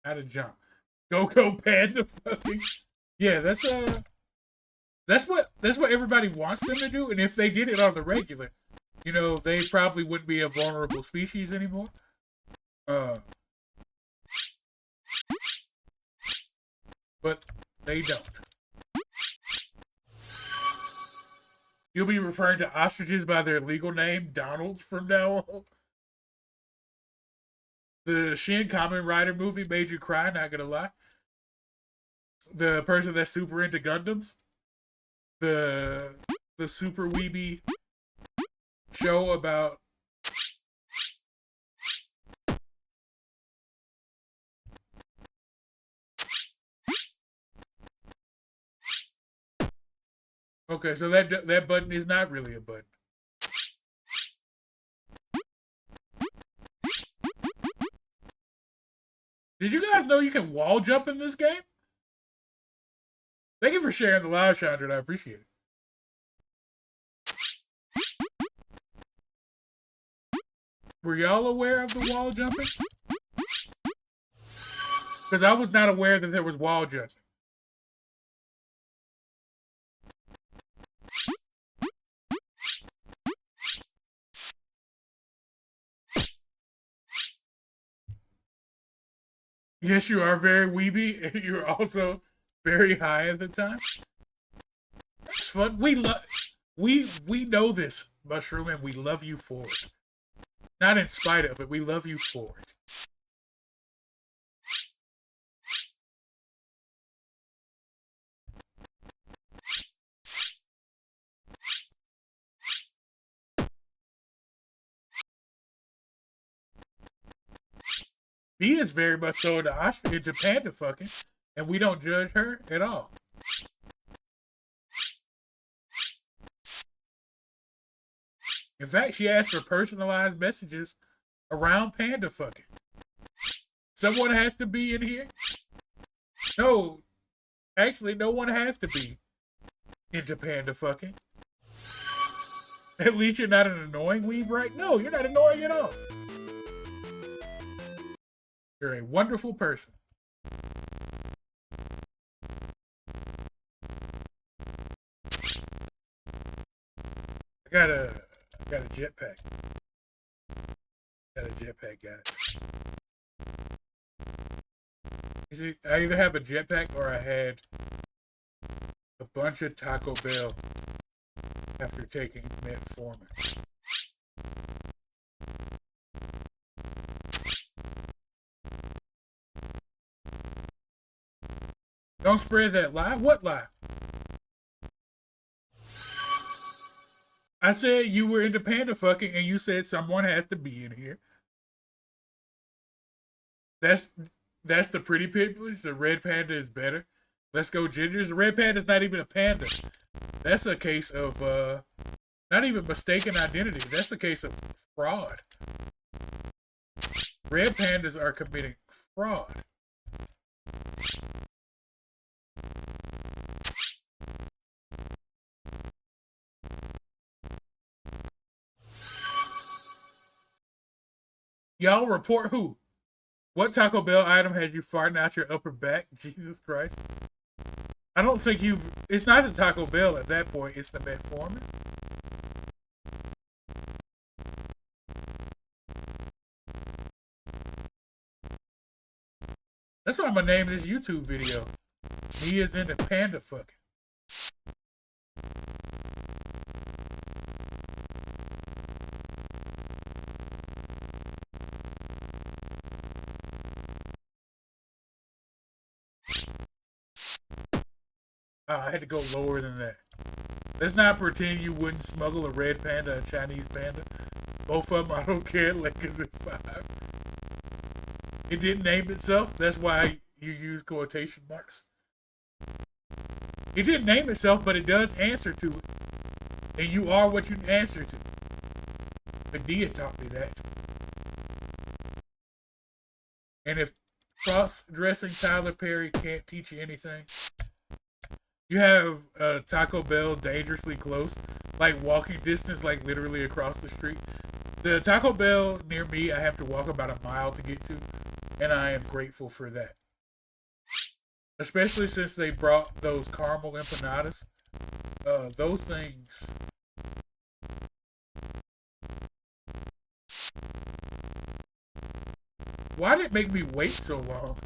How to jump. Go Panda fucking. Yeah, that's what everybody wants them to do, and if they did it on the regular, you know, they probably wouldn't be a vulnerable species anymore. But they don't. You'll be referring to ostriches by their legal name, Donald, from now on. The Shin Kamen Rider movie made you cry, not gonna lie. The person that's super into Gundams. The super weeby show about Okay, so that button is not really a button. Did you guys know you can wall jump in this game? Thank you for sharing the live, Chandra. I appreciate it. Were y'all aware of the wall jumping? Because I was not aware that there was wall jumping. Yes, you are very weeby, and you're also very high at the time. It's fun. We know this, Mushroom, and we love you for it. Not in spite of it, we love you for it. He is very much so into Japan to fucking, and we don't judge her at all. In fact, she asked for personalized messages around panda fucking. Someone has to be in here. No, actually, no one has to be into panda fucking. At least you're not an annoying weeb, right? No, you're not annoying at all. You're a wonderful person. I got a jetpack. Got a jetpack, guys. You see, I either have a jetpack or I had a bunch of Taco Bell after taking metformin. Don't spread that lie. What lie? I said you were into panda fucking and you said someone has to be in here. That's the pretty pictures. The red panda is better. Let's go gingers. The red panda is not even a panda. That's a case of not even mistaken identity. That's a case of fraud. Red pandas are committing fraud. Y'all report who? What Taco Bell item has you farting out your upper back? Jesus Christ. I don't think you've... It's not the Taco Bell at that point. It's the metformin. That's why I'm going to name this YouTube video. Me is into panda fucking. I had to go lower than that. Let's not pretend you wouldn't smuggle a red panda, a Chinese panda. Both of them, I don't care, Lakers at 5. It didn't name itself. That's why you use quotation marks. It didn't name itself, but it does answer to it. And you are what you answer to. Medea taught me that. And if cross-dressing Tyler Perry can't teach you anything, you have Taco Bell dangerously close, like walking distance, like literally across the street. The Taco Bell near me, I have to walk about a mile to get to, and I am grateful for that. Especially since they brought those caramel empanadas. Those things. Why did it make me wait so long?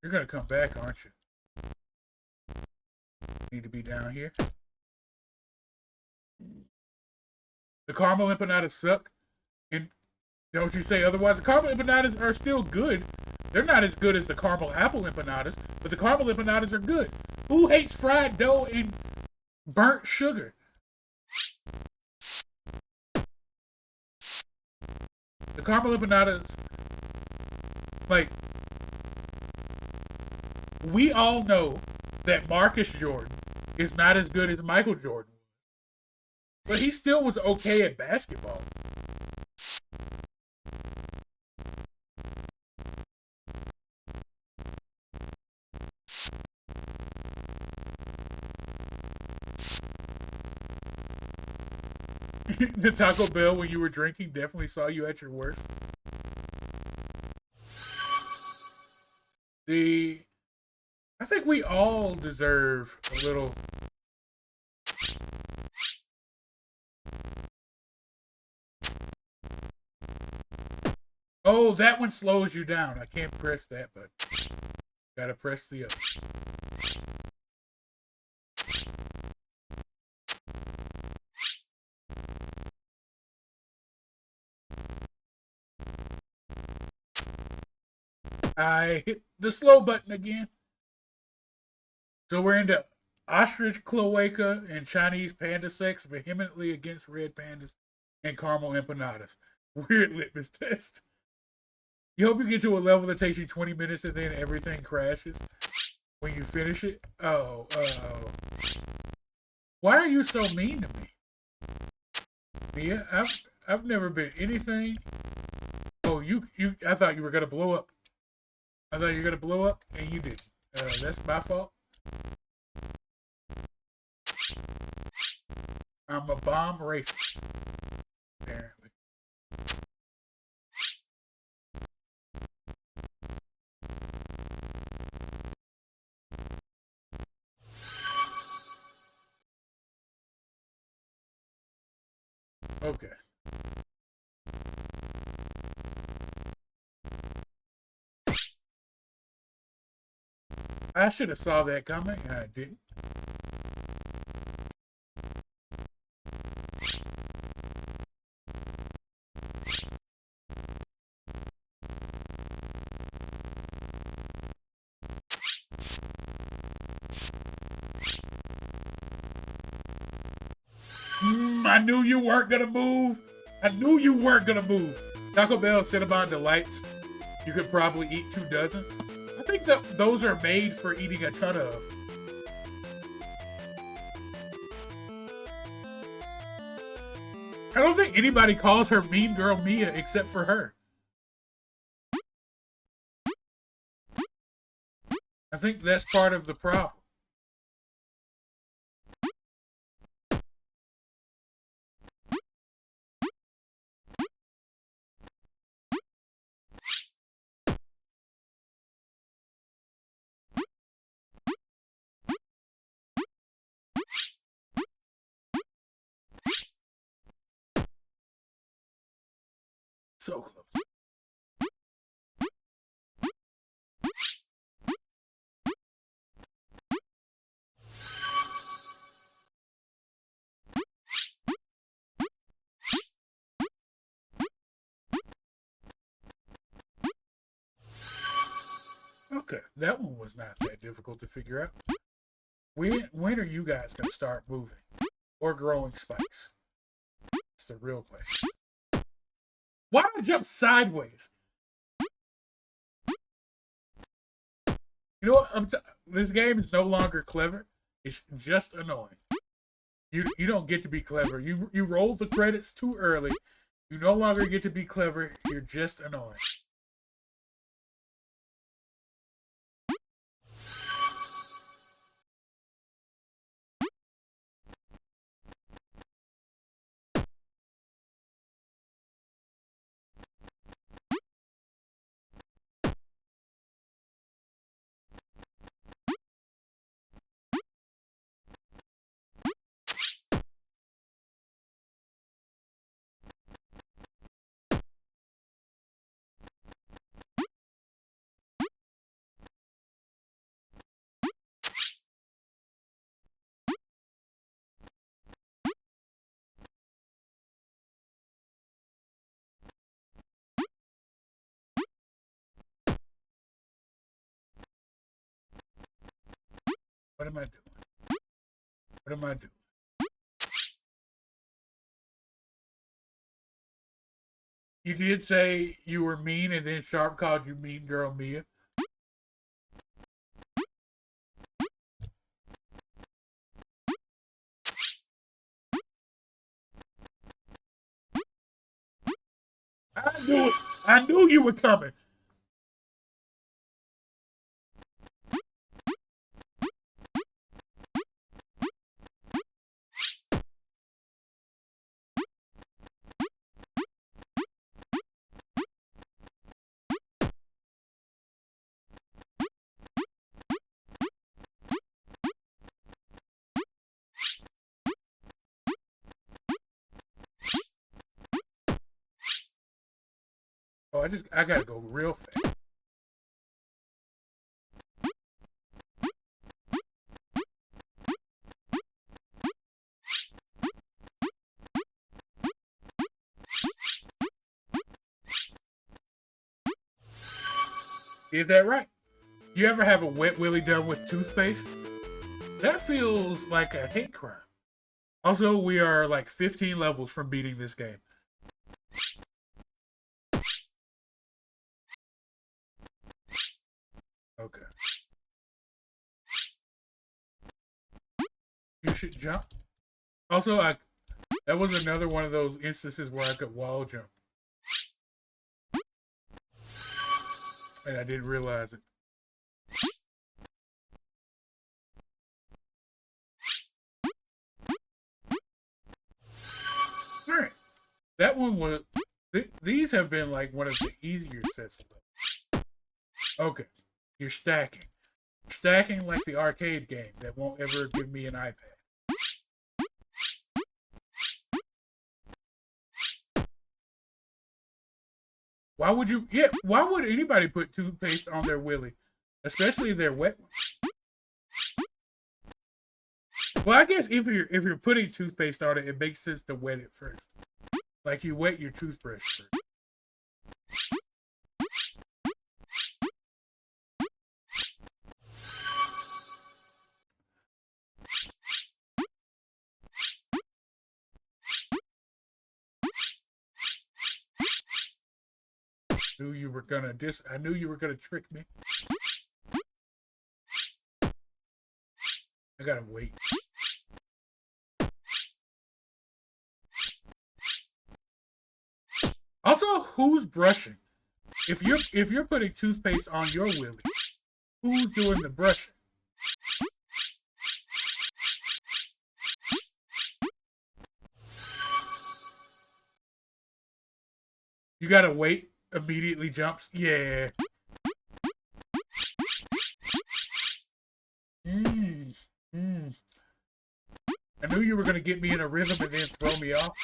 You're gonna come back, aren't you? Need to be down here. The caramel empanadas suck. And don't you say otherwise. The caramel empanadas are still good. They're not as good as the caramel apple empanadas, but the caramel empanadas are good. Who hates fried dough and burnt sugar? The caramel empanadas, like, we all know that Marcus Jordan is not as good as Michael Jordan, but he still was okay at basketball. The Taco Bell when you were drinking definitely saw you at your worst. The I think we all deserve a little. Oh, that one slows you down. I can't press that button. Gotta press the other. I hit the slow button again. So we're into ostrich cloaca and Chinese panda sex vehemently against red pandas and caramel empanadas. Weird litmus test. You hope you get to a level that takes you 20 minutes and then everything crashes when you finish it. Oh. Why are you so mean to me? Mia, I've never been anything. Oh, you I thought you were gonna blow up. I thought you were gonna blow up and you didn't. That's my fault. I'm a bomb racist, apparently. Okay. I should have saw that coming, and I didn't. I knew you weren't gonna move. I knew you weren't gonna move. Taco Bell Cinnabon Delights. You could probably eat 2 dozen. I think that those are made for eating a ton of. I don't think anybody calls her Mean Girl Mia except for her. I think that's part of the problem. So close. Okay, that one was not that difficult to figure out. When are you guys gonna start moving or growing spikes? That's the real question. Why did I jump sideways? You know what? This game is no longer clever. It's just annoying. You don't get to be clever. You rolled the credits too early. You no longer get to be clever. You're just annoying. What am I doing? What am I doing? You did say you were mean, and then Sharp called you Mean Girl Mia. knew it. I knew you were coming. Oh, I gotta go real fast. Is that right? You ever have a wet willy done with toothpaste? That feels like a hate crime. Also, we are like 15 levels from beating this game. Okay. You should jump. Also, that was another one of those instances where I could wall jump. And I didn't realize it. Alright. That one was... These have been like one of the easier sets of them. Okay. You're stacking. Stacking like the arcade game that won't ever give me an iPad. Why would you? Yeah, why would anybody put toothpaste on their willy, especially their wet ones? Well, I guess if you're putting toothpaste on it, it makes sense to wet it first. Like you wet your toothbrush first. I knew you were gonna trick me. I gotta wait. Also, who's brushing? If you're putting toothpaste on your willy, who's doing the brushing? You gotta wait. Immediately jumps. Yeah. I knew you were gonna get me in a rhythm and then throw me off.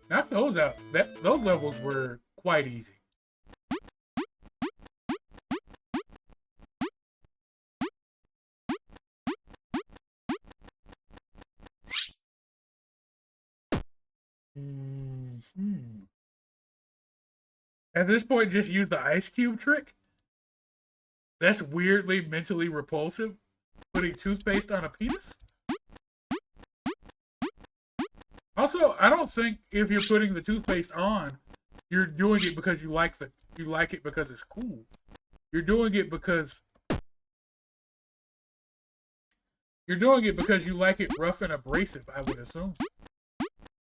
Knock those out. Those levels were quite easy. At this point, just use the ice cube trick. That's weirdly mentally repulsive. Putting toothpaste on a penis. Also, I don't think if you're putting the toothpaste on, you're doing it because you like it because it's cool. You're doing it because you like it rough and abrasive, I would assume.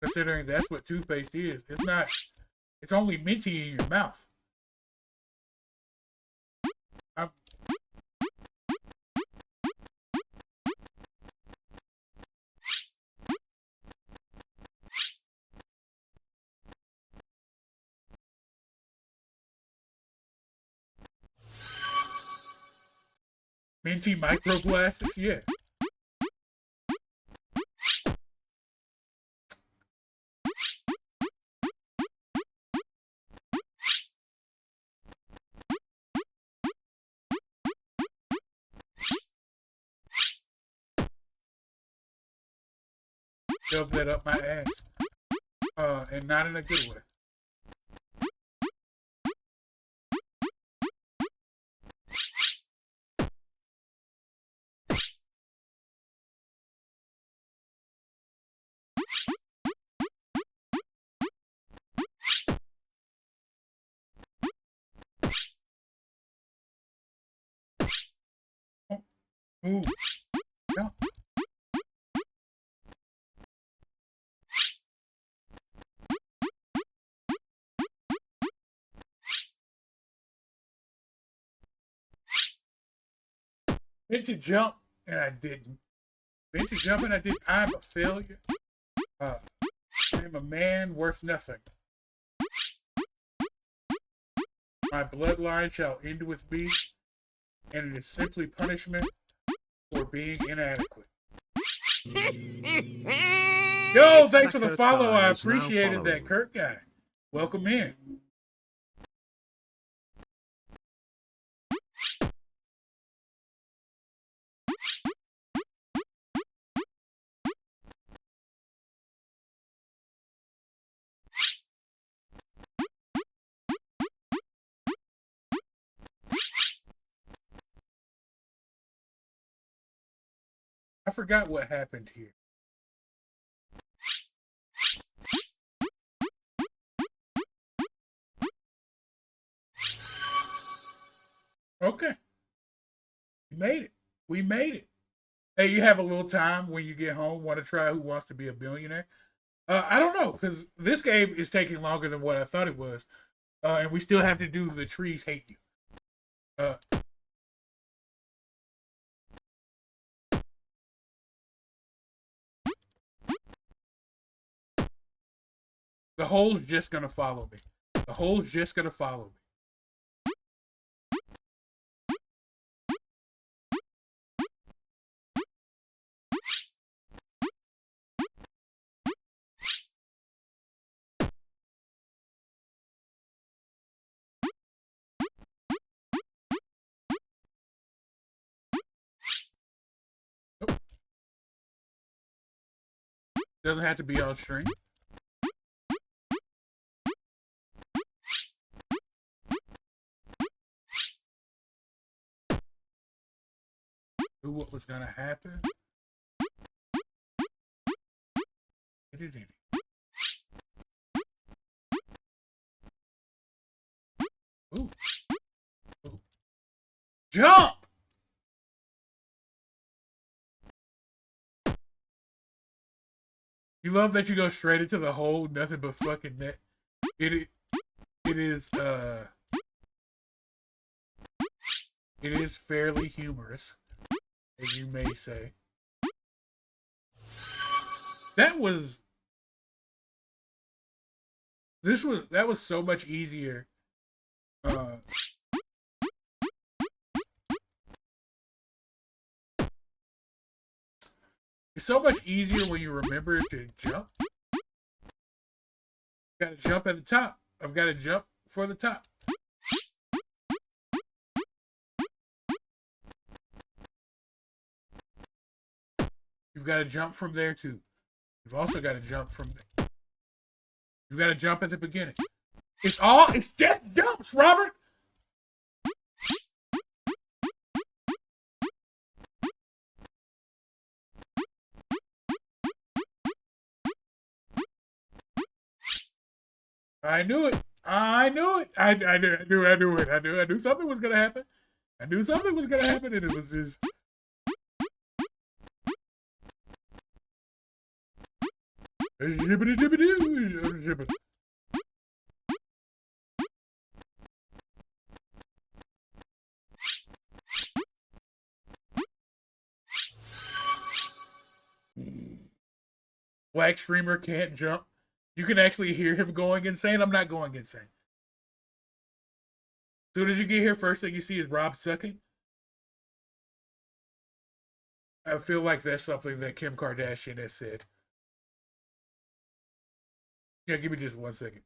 Considering that's what toothpaste is. It's only minty in your mouth. Minty microplastics, yeah. Shove that up my ass. And not in a good way. Ooh. Yeah. Meant to jump and I didn't. Meant to jump and I didn't. I'm a failure. I am a man worth nothing. My bloodline shall end with me, and it is simply punishment for being inadequate. Yo, thanks for the follow. I appreciated that, Kurt guy. Welcome in. I forgot what happened here. Okay. We made it. We made it. Hey, you have a little time when you get home, want to try Who Wants to Be a Billionaire? I don't know, because this game is taking longer than what I thought it was. And we still have to do The Trees Hate You. The hole's just going to follow me. The hole's just going to follow me. Doesn't have to be on stream. Knew what was gonna happen. Ooh. Ooh. Jump! You love that you go straight into the hole, nothing but fucking net. It is fairly humorous, as you may say. That was so much easier. It's so much easier when you remember to jump. Gotta jump at the top. I've got to jump for the top. You've got to jump from there too. You've also got to jump from there. You've got to jump at the beginning. It's death jumps, Robert! I knew it. I knew it. I knew something was gonna happen. I knew something was gonna happen, and it was just. Black streamer can't jump. You can actually hear him going insane. I'm not going insane. As soon as you get here, first thing you see is Rob sucking. I feel like that's something that Kim Kardashian has said. Yeah, give me just 1 second.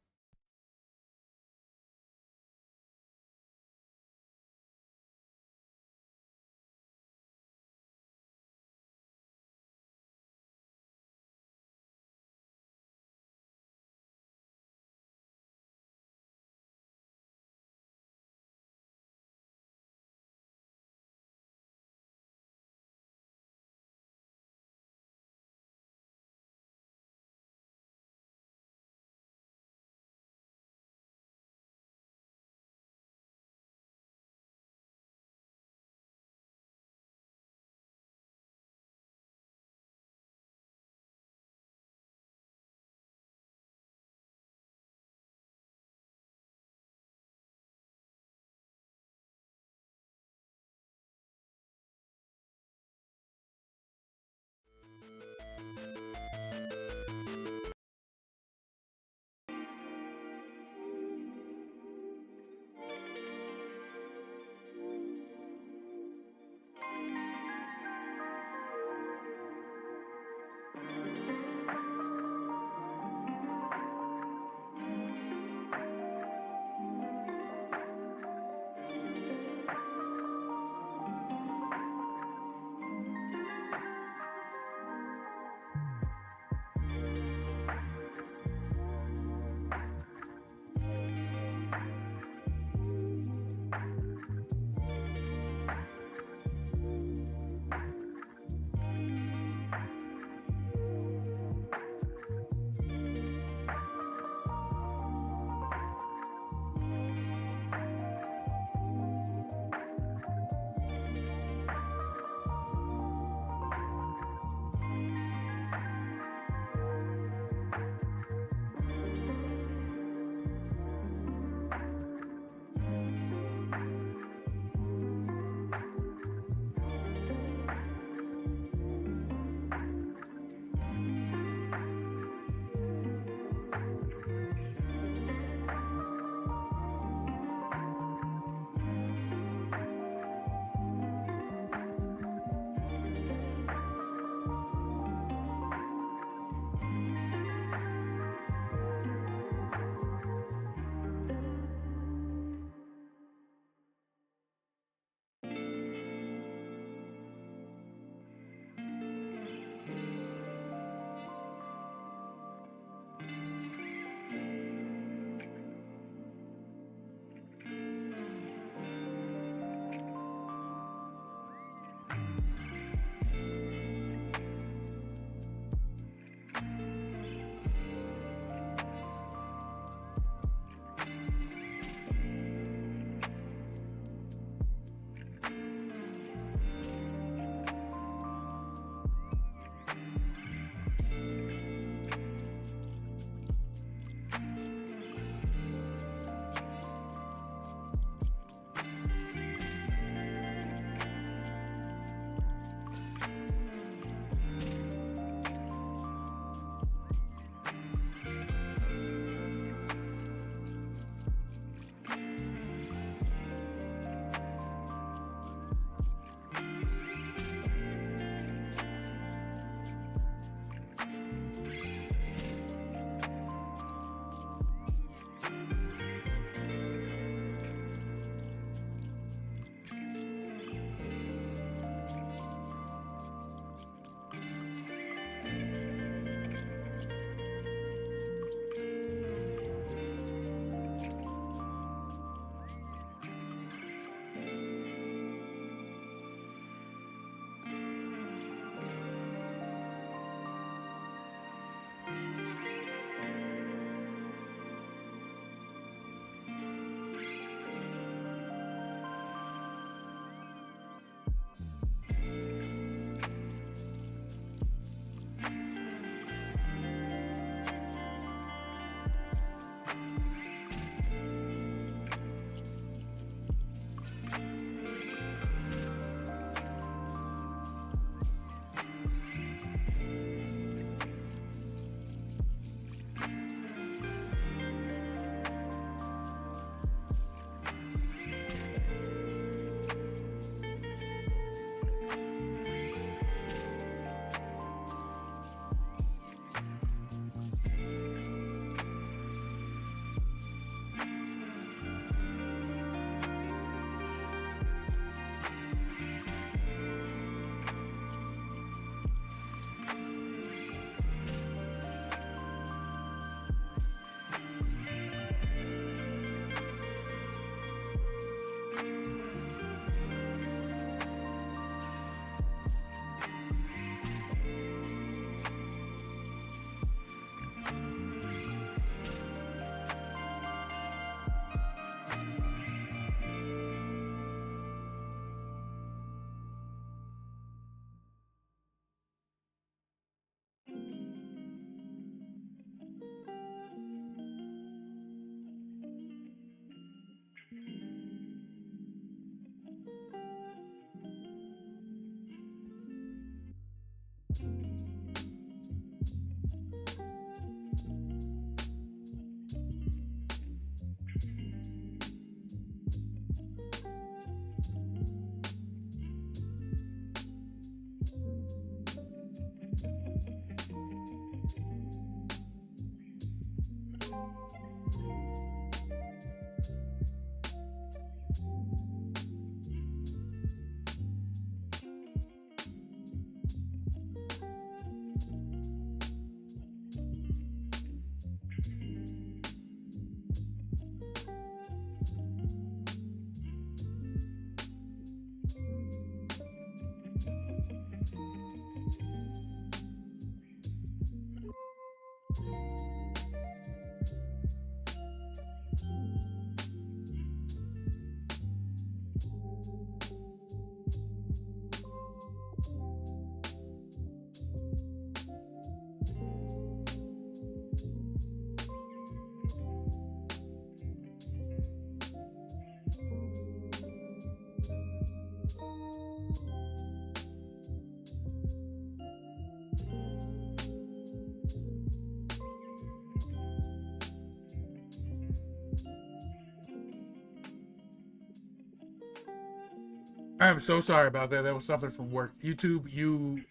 I'm so sorry about that. That was something from work. YouTube, you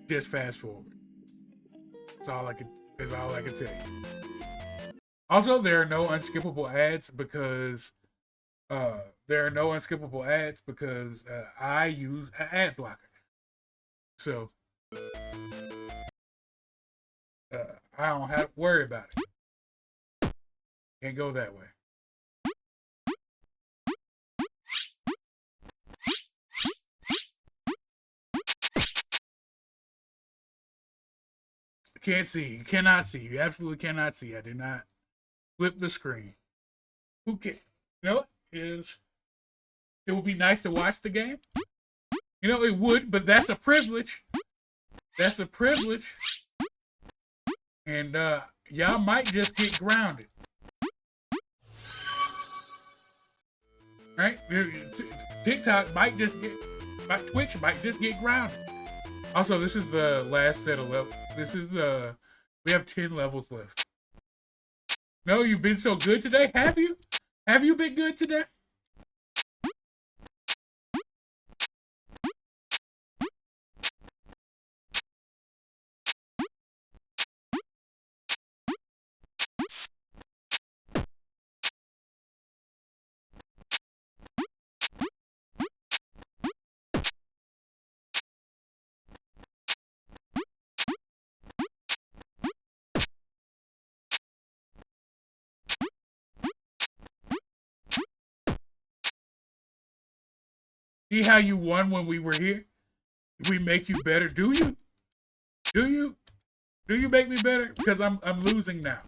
just fast forward. That's all I could. That's all I can tell you. Also, there are no unskippable ads because I use an ad blocker. So I don't have to worry about it. Can't go that way. Can't see. You cannot see. You absolutely cannot see. I did not flip the screen. Who can? You know what? It would be nice to watch the game. You know, it would, but that's a privilege. That's a privilege. And y'all might just get grounded. Right? TikTok might just get, Twitch might just get grounded. Also, this is the last set of levels. We have 10 levels left. No, you've been so good today, have you? Have you been good today? See how you won when we were here? We make you better. Do you? Do you? Do you make me better? Because I'm losing now.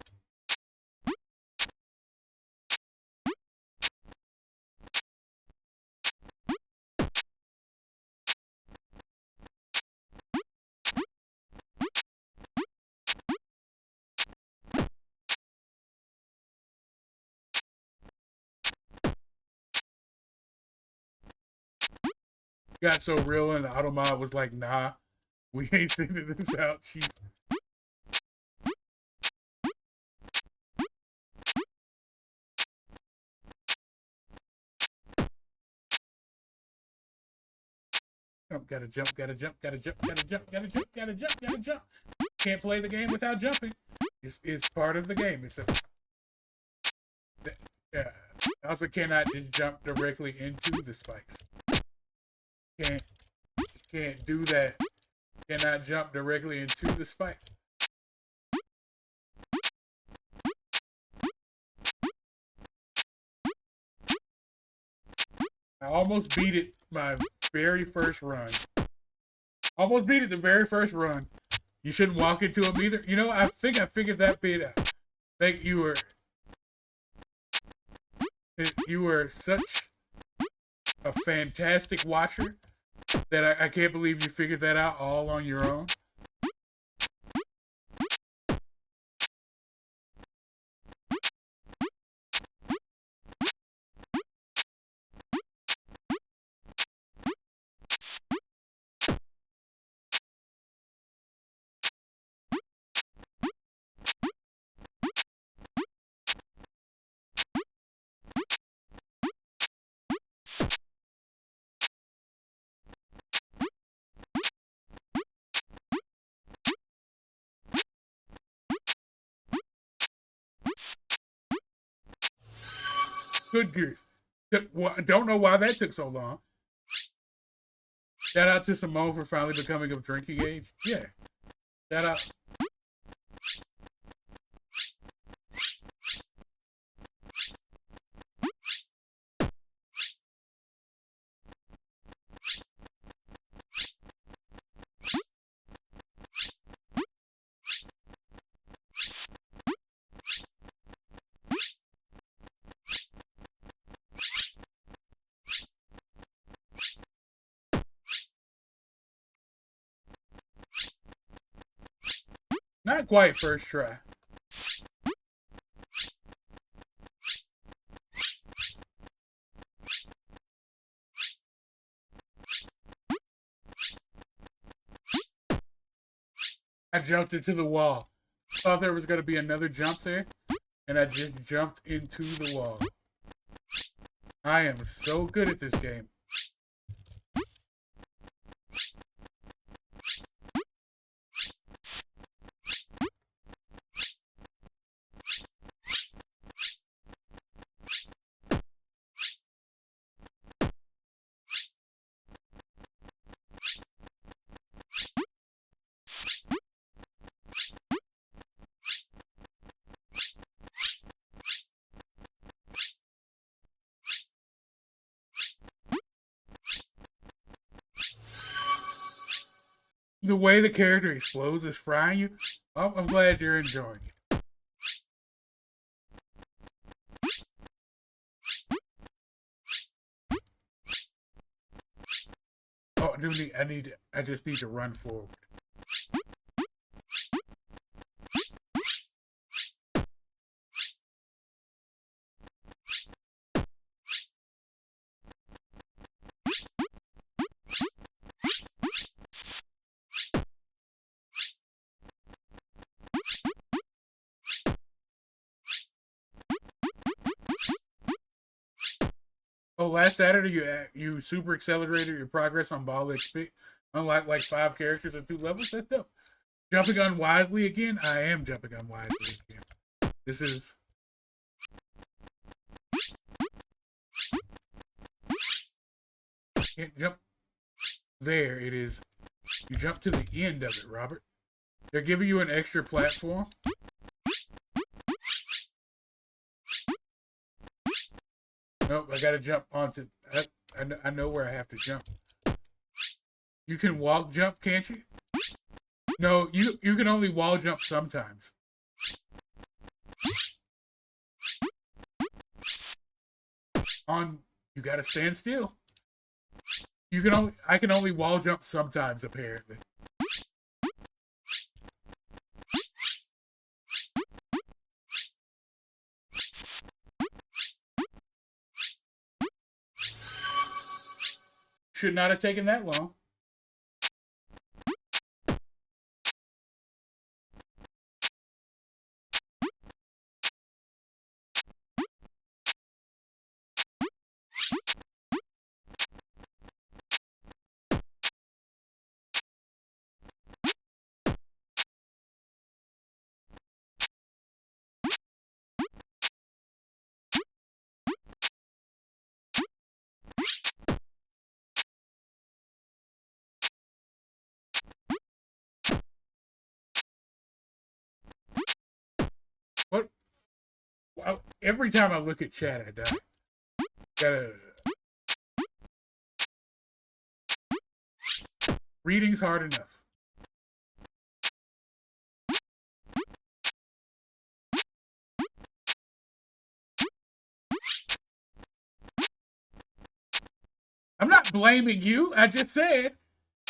Got so real and the Automod was like, nah, we ain't sending this out cheap. Gotta jump, gotta jump, gotta jump, gotta jump, gotta jump, gotta jump, gotta jump. Can't play the game without jumping. It's part of the game. Yeah. Also cannot just jump directly into the spikes. Can't do that. Cannot jump directly into the spike. I almost beat it my very first run. Almost beat it the very first run. You shouldn't walk into them either. You know, I think I figured that bit out. I think you were such a fantastic watcher that I can't believe you figured that out all on your own. Good grief. Don't know why that took so long. Shout out to Simone for finally becoming of drinking age. Yeah. Shout out. Not quite first try. I jumped into the wall. Thought there was going to be another jump there, and I just jumped into the wall. I am so good at this game. The way the character explodes is frying you. Oh, I'm glad you're enjoying it. Oh, I just need to run forward. Oh, last Saturday you super accelerated your progress on Ball XP, unlike like 5 characters and 2 levels. That's dope. Jumping unwisely again. I am jumping unwisely again. This is. Can't jump. There it is. You jump to the end of it, Robert. They're giving you an extra platform. Nope, I gotta jump onto. I know where I have to jump. You can wall jump, can't you? No, you can only wall jump sometimes. You gotta stand still. I can only wall jump sometimes, apparently. Should not have taken that long. What? Well, every time I look at chat, I die. Reading's hard enough. I'm not blaming you. I just said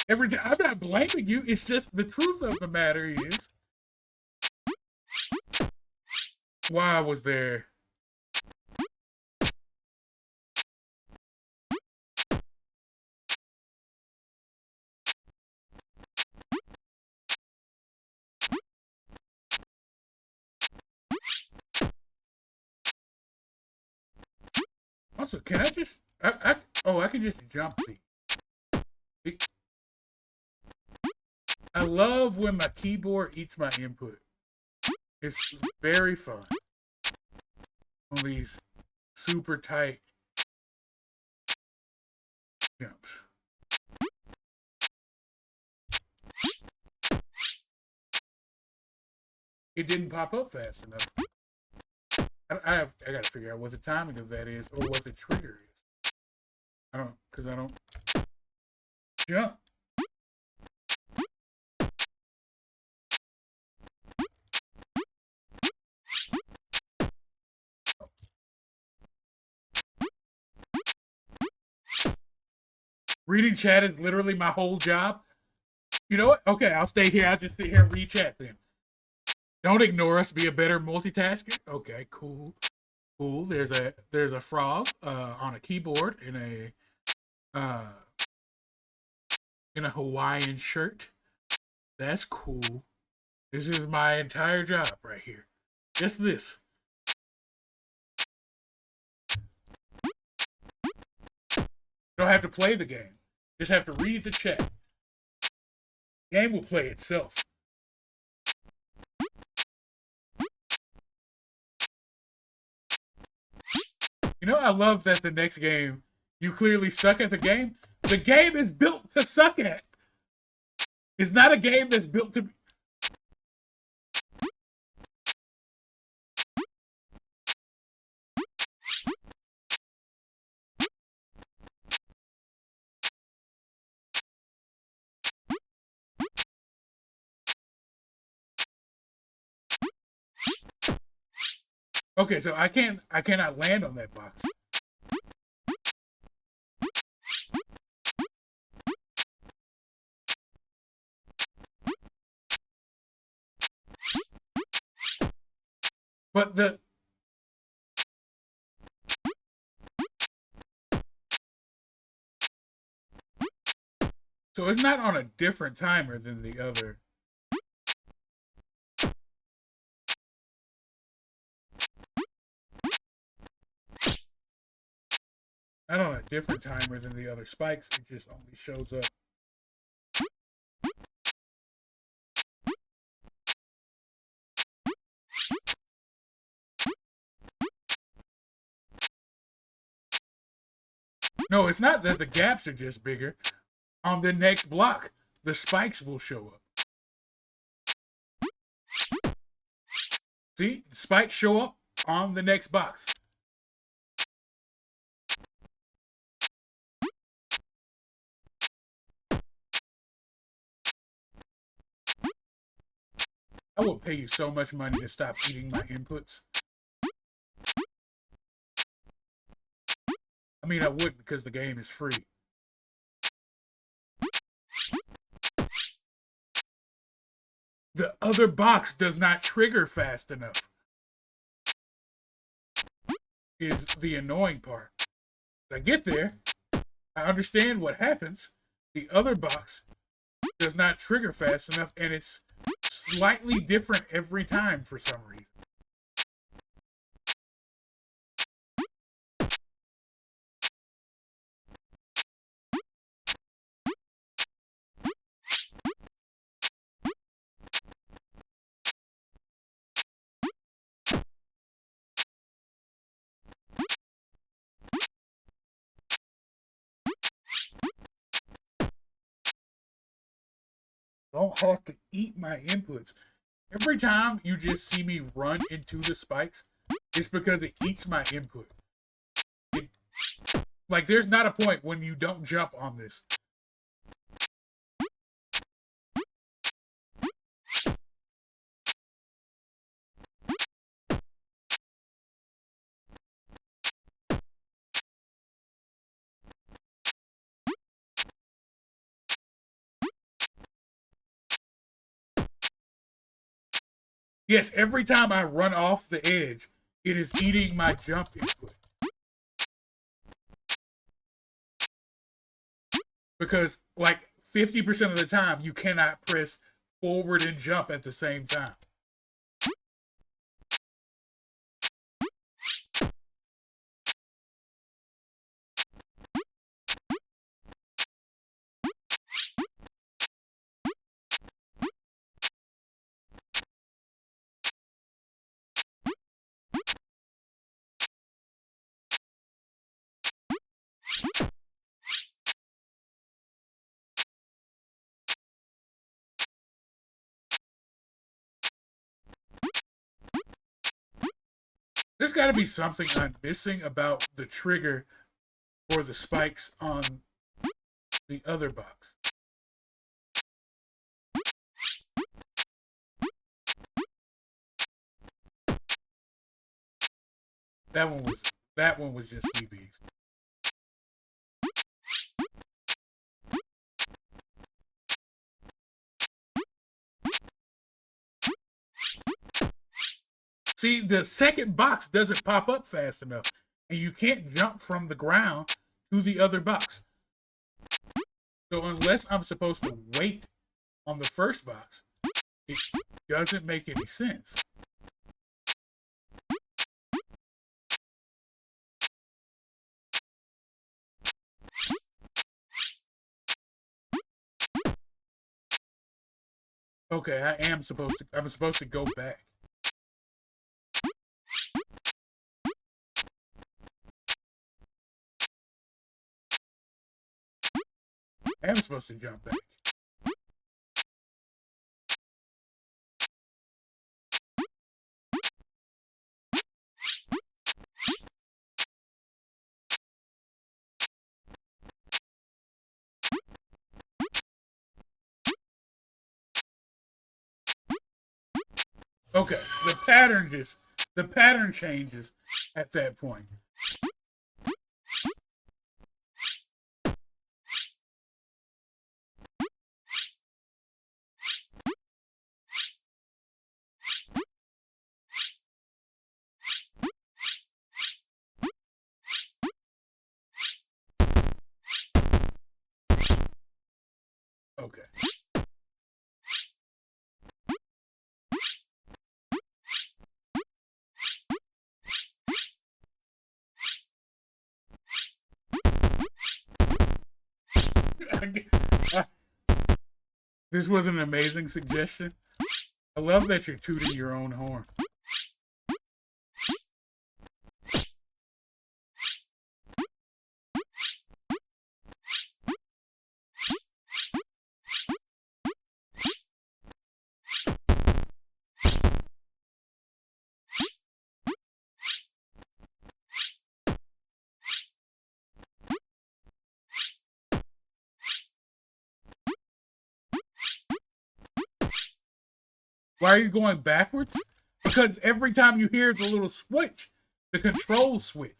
every time. I'm not blaming you. It's just the truth of the matter is why was there. Also, can I just? I can just jump. See, I love when my keyboard eats my input. It's very fun on these super tight jumps. It didn't pop up fast enough. I got to figure out what the timing of that is or what the trigger is. Because I don't jump. Reading chat is literally my whole job. You know what? Okay, I'll stay here. I'll just sit here and read chat then. Don't ignore us. Be a better multitasker. Okay, cool. Cool. There's a frog on a keyboard uh, in a Hawaiian shirt. That's cool. This is my entire job right here. Just this. You don't have to play the game. You just have to read the chat. The game will play itself. You know, I love that the next game, you clearly suck at the game. The game is built to suck at. It's not a game that's built to. Okay, so I cannot land on that box. But so it's not on a different timer than the other. Not on a different timer than the other spikes. It just only shows up. No, it's not that the gaps are just bigger. On the next block, the spikes will show up. See? Spikes show up on the next box. I will pay you so much money to stop eating my inputs. I mean, I wouldn't because the game is free. The other box does not trigger fast enough. Is the annoying part. I get there. I understand what happens. The other box does not trigger fast enough, and it's slightly different every time for some reason. Don't have to eat my inputs. Every time you just see me run into the spikes, it's because it eats my input. Like, there's not a point when you don't jump on this. Yes, every time I run off the edge, it is eating my jump input. Because, like, 50% of the time, you cannot press forward and jump at the same time. There's got to be something I'm missing about the trigger for the spikes on the other box. That one was just BBs. See, the second box doesn't pop up fast enough, and you can't jump from the ground to the other box. So unless I'm supposed to wait on the first box, it doesn't make any sense. Okay, I'm supposed to go back. I'm supposed to jump back. Okay, the pattern changes at that point. Okay. This was an amazing suggestion. I love that you're tooting your own horn. Why are you going backwards? Because every time you hear the little switch, the control switch.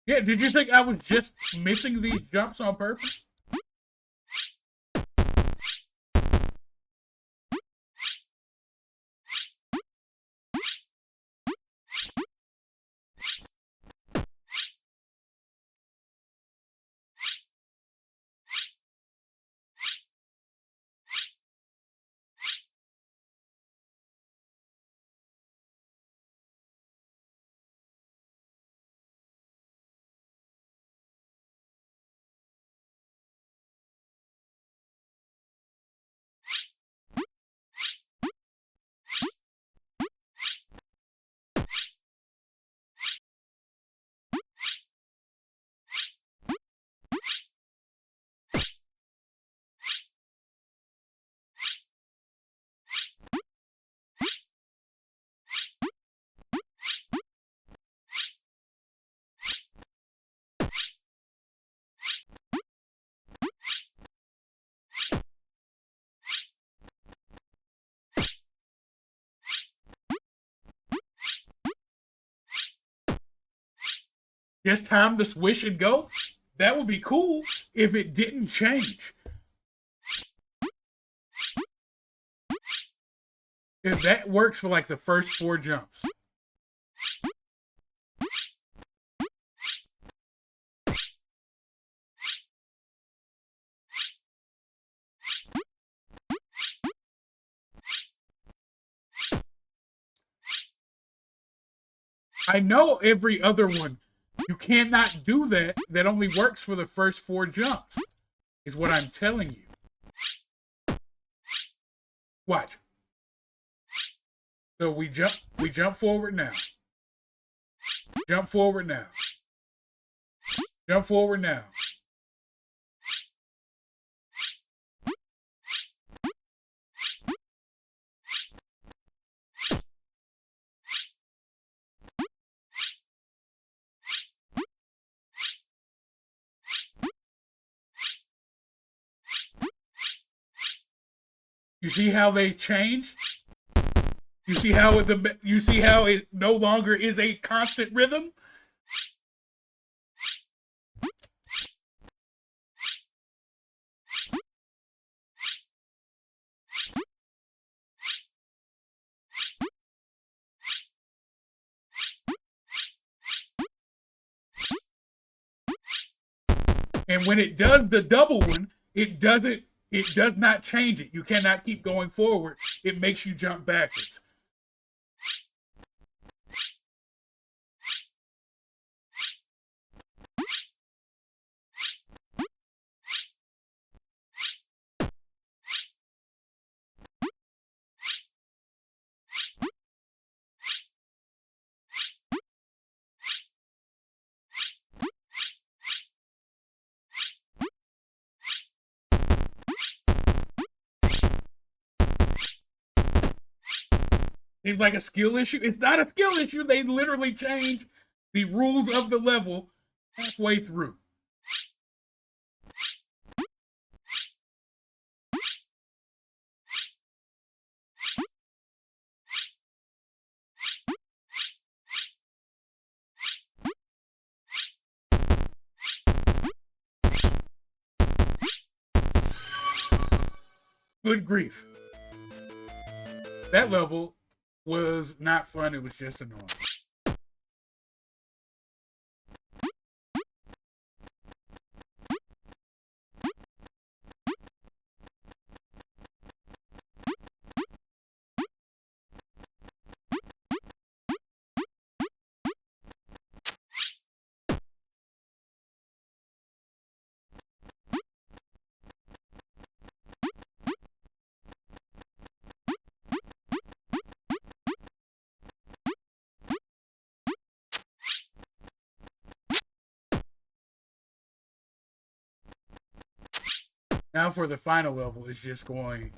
Yeah, did you think I was just missing these jumps on purpose? Just time the swish and go? That would be cool if it didn't change. If that works for like the first 4 jumps. I know every other one. You cannot do that. That only works for the first 4 jumps. Is what I'm telling you. Watch. So we jump forward now. Jump forward now. Jump forward now. You see how they change? You see how it no longer is a constant rhythm? And when it does the double one, it does not change it. You cannot keep going forward. It makes you jump backwards. Seems like a skill issue. It's not a skill issue. They literally changed the rules of the level halfway through. Good grief. That level was not fun. It was just annoying. Now for the final level, it's just going.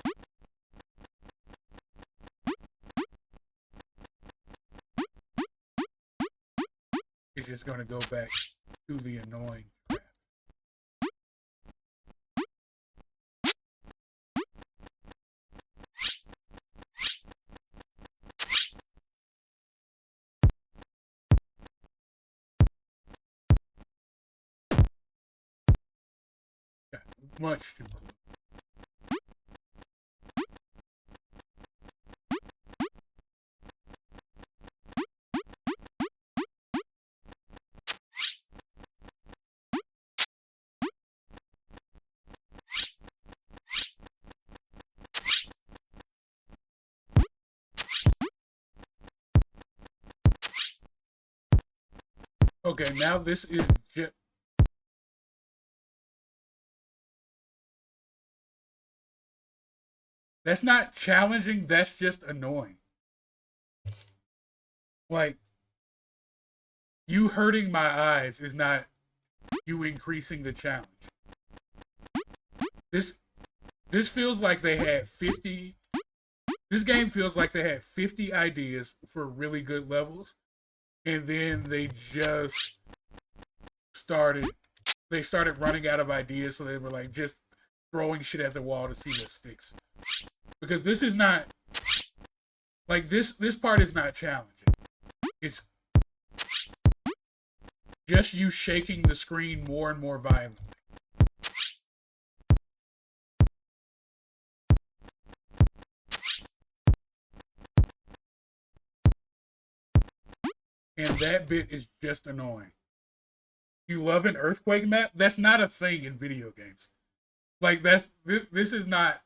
It's just going to go back to the annoying crap. Yeah, much too close. Okay, now this is just. That's not challenging, that's just annoying. Like, you hurting my eyes is not you increasing the challenge. This feels like they had 50. This game feels like they had 50 ideas for really good levels, and then they just started. They started running out of ideas, so they were like just throwing shit at the wall to see what sticks. Because this is not like this part is not challenging. It's just you shaking the screen more and more violently. And that bit is just annoying. You love an earthquake map? That's not a thing in video games. Like this is not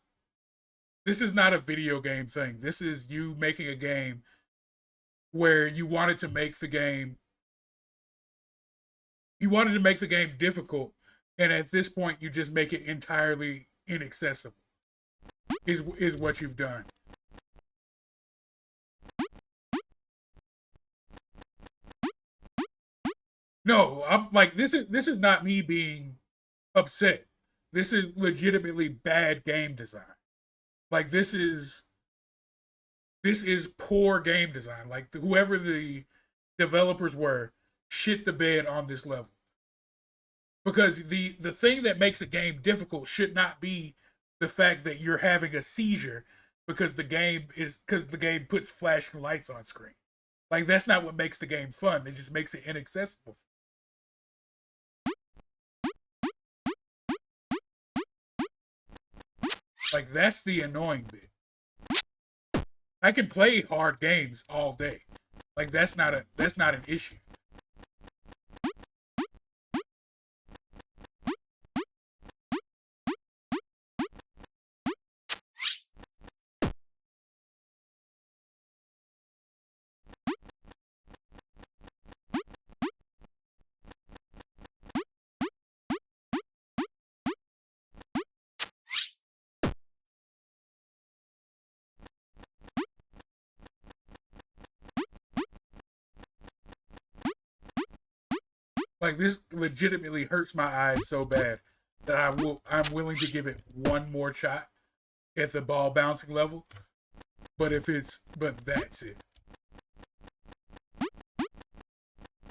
a video game thing. This is you making a game where you wanted to make the game difficult, and at this point you just make it entirely inaccessible. Is what you've done. No, I'm like this is not me being upset. This is legitimately bad game design. Like this is poor game design. Like whoever the developers were shit the bed on this level. Because the thing that makes a game difficult should not be the fact that you're having a seizure because the game puts flashing lights on screen. Like that's not what makes the game fun. It just makes it inaccessible. Like that's the annoying bit. I can play hard games all day. Like that's not an issue. Like this legitimately hurts my eyes so bad that I'm willing to give it one more shot at the ball bouncing level. But that's it.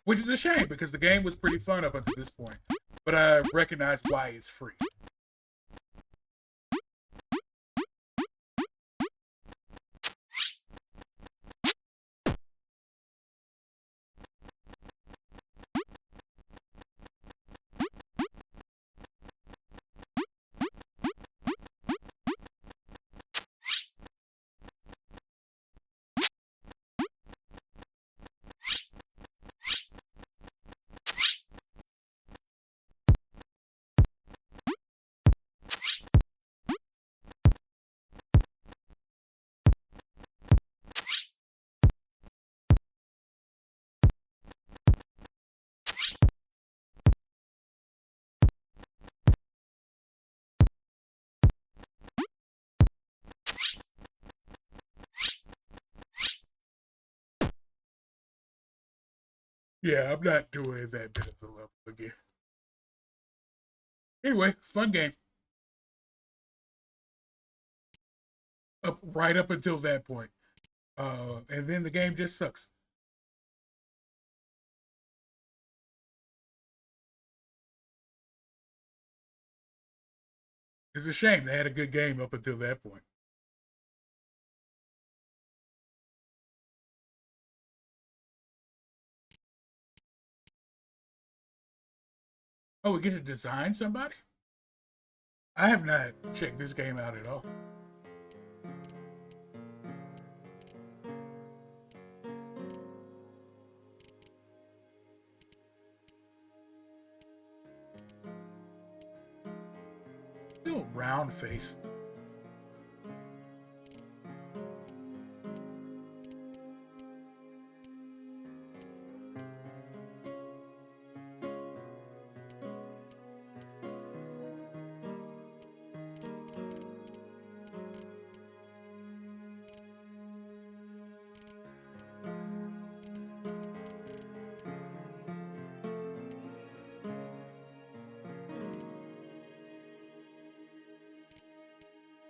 Which is a shame because the game was pretty fun up until this point. But I recognize why it's free. Yeah, I'm not doing that bit of the level again. Anyway, fun game. Right up until that point. And then the game just sucks. It's a shame they had a good game up until that point. Oh, we get to design somebody? I have not checked this game out at all. Little round face.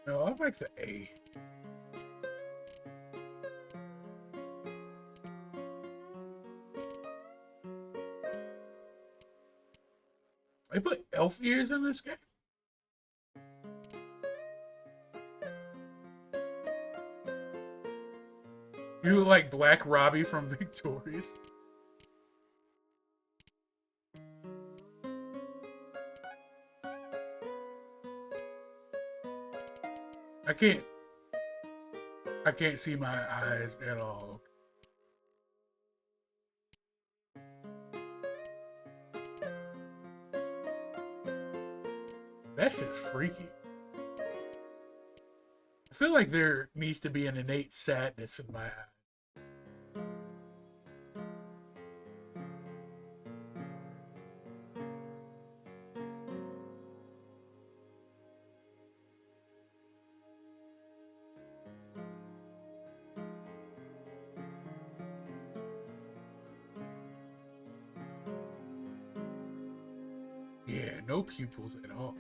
No, I like the A. They put elf ears in this game? You look like Black Robbie from Victorious. I can't I can't see my eyes at all. That's just freaky. I feel like there needs to be an innate sadness in my eye. Yeah, no pupils at all.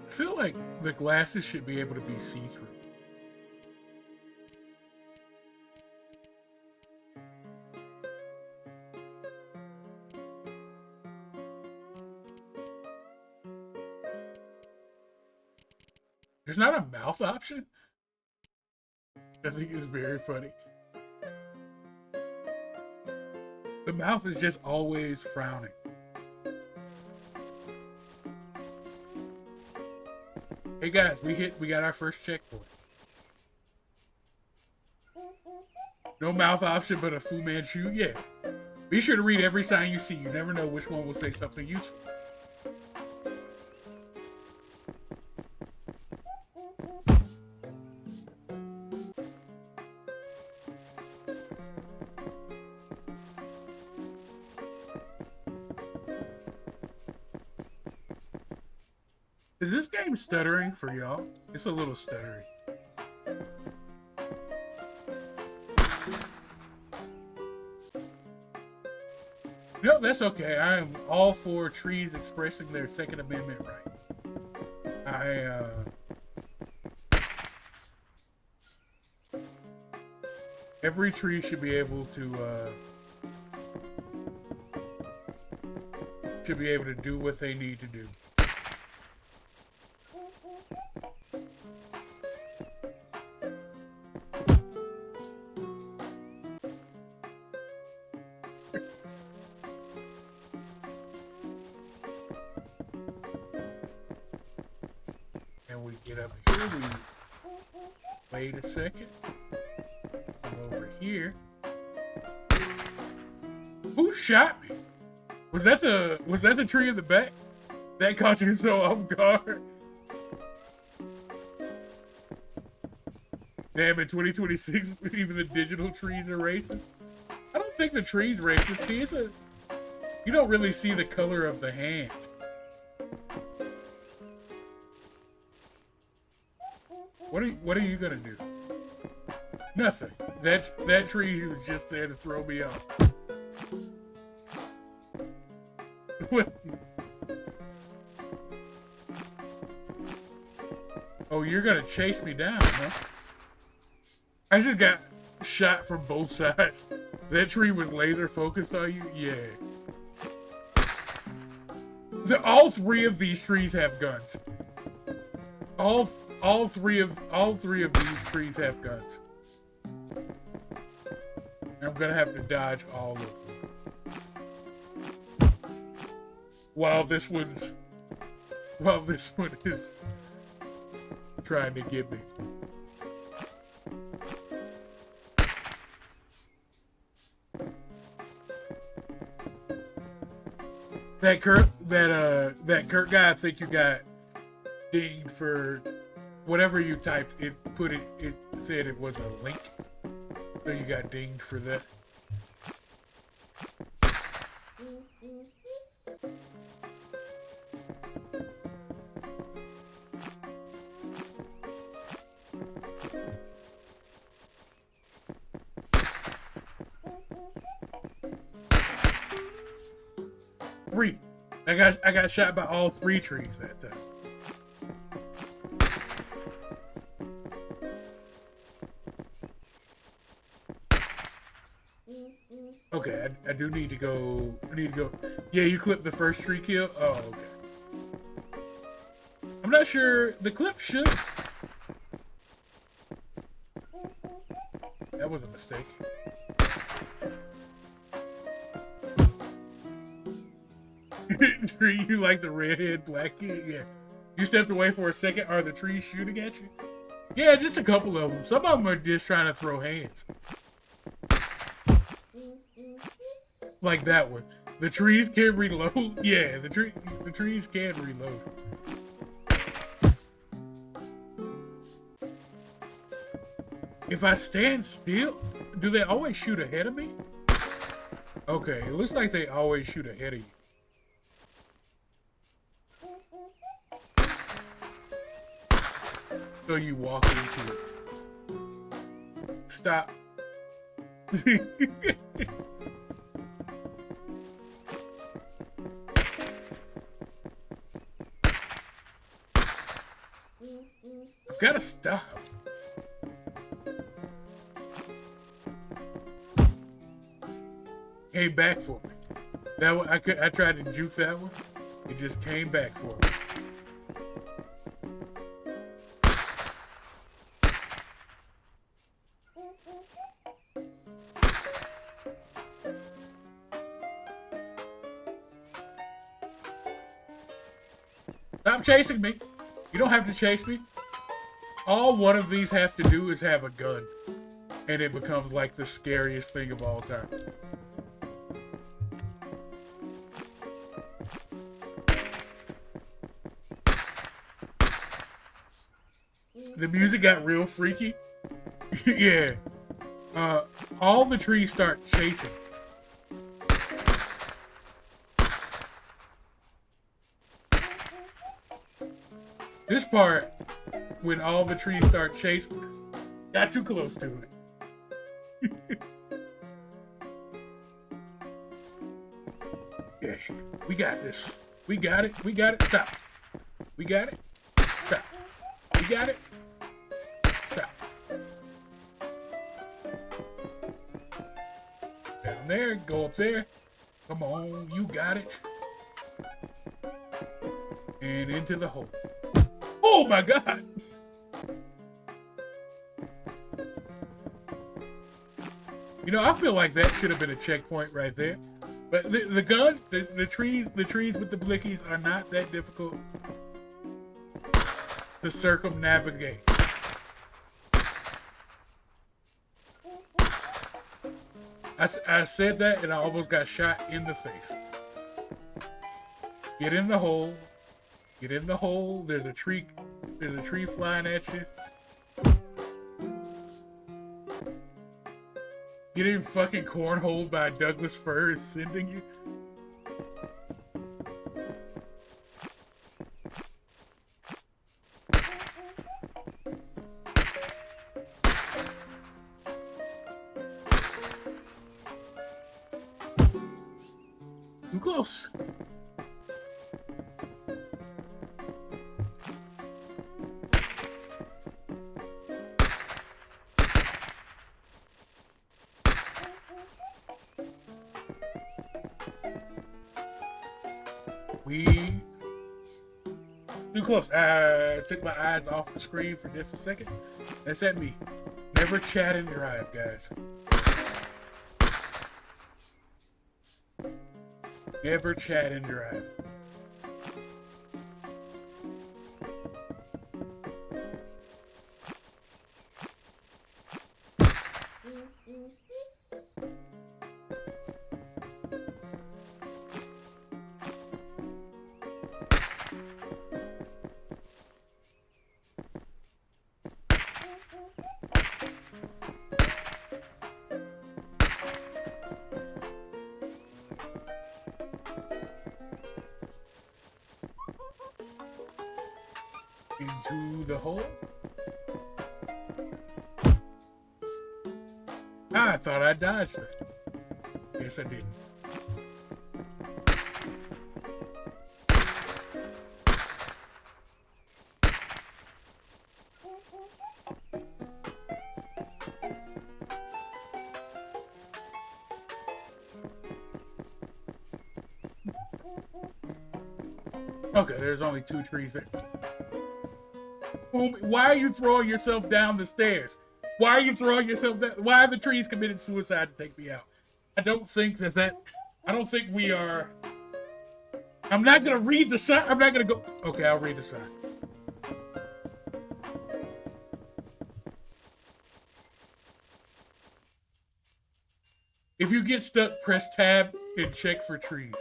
I feel like the glasses should be able to be see-through. There's not a mouth option? I think it's very funny. The mouth is just always frowning. Hey guys, we got our first checkpoint. No mouth option, but a Fu Manchu. Yeah. Be sure to read every sign you see. You never know which one will say something useful. Is this game stuttering for y'all? It's a little stuttery. No, that's okay. I am all for trees expressing their Second Amendment right. Every tree should be able to do what they need to do. Wait a second. Come over here. Who shot me? Was that the tree in the back? That caught you so off guard? Damn, in 2026, even the digital trees are racist. I don't think the tree's racist. See, you don't really see the color of the hand. What are you gonna do? Nothing. That tree was just there to throw me off. Oh, you're gonna chase me down, huh? I just got shot from both sides. That tree was laser focused on you? Yeah. All three of these trees have guns. All three of these trees have guns. I'm gonna have to dodge all of them. While this one is trying to get me. That Kurt guy, I think you got dinged for whatever you typed. It said it was a link, so you got dinged for that. Three. I got shot by all three trees that time. Okay, I do need to go. Yeah, you clipped the first tree kill? Oh, okay. I'm not sure. The clip should. That was a mistake. Tree, you like the redhead black kid? Yeah. You stepped away for a second. Are the trees shooting at you? Yeah, just a couple of them. Some of them are just trying to throw hands. Like that one. The trees can reload. Yeah, the trees can reload. If I stand still, do they always shoot ahead of me? Okay, it looks like they always shoot ahead of you. So you walk into it. Stop. I've got to stop. Came back for me. That one, I tried to juke that one. It just came back for me. Stop chasing me. You don't have to chase me. All one of these have to do is have a gun. And it becomes like the scariest thing of all time. The music got real freaky. Yeah. All the trees start chasing. This part, when all the trees start chasing, got too close to it. Yeah, we got this. We got it. We got it. Stop. We got it. Stop. We got it. Stop. Down there. Go up there. Come on. You got it. And into the hole. Oh my God. You know, I feel like that should have been a checkpoint right there. But the gun, the trees with the blickies are not that difficult to circumnavigate. I said that and I almost got shot in the face. Get in the hole. Get in the hole. There's a tree flying at you. Getting fucking cornholed by Douglas Fir is sending you. Too close. Too close. I took my eyes off the screen for just a second. That's at me. Never chat and drive, guys. Never chat and drive. Into the hole. I thought I dodged it. Yes, I didn't. Okay, there's only 2 trees there. Why are you throwing yourself down the stairs? Why are you throwing yourself down? Why are the trees committed suicide to take me out? I don't think I don't think we are. I'm not gonna read the sign. I'm not gonna go. Okay, I'll read the sign. If you get stuck, press tab and check for trees.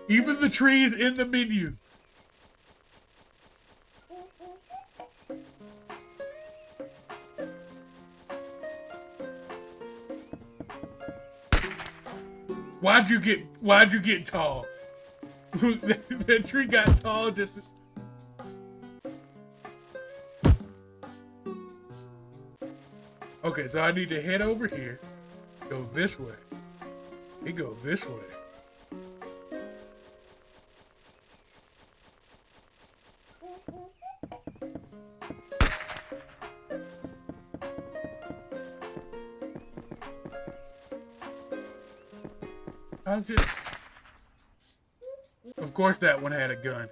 Even the trees in the menu. Why'd you get tall? That tree got tall just. Okay, so I need to head over here, go this way. It goes this way. Of course that one had a gun.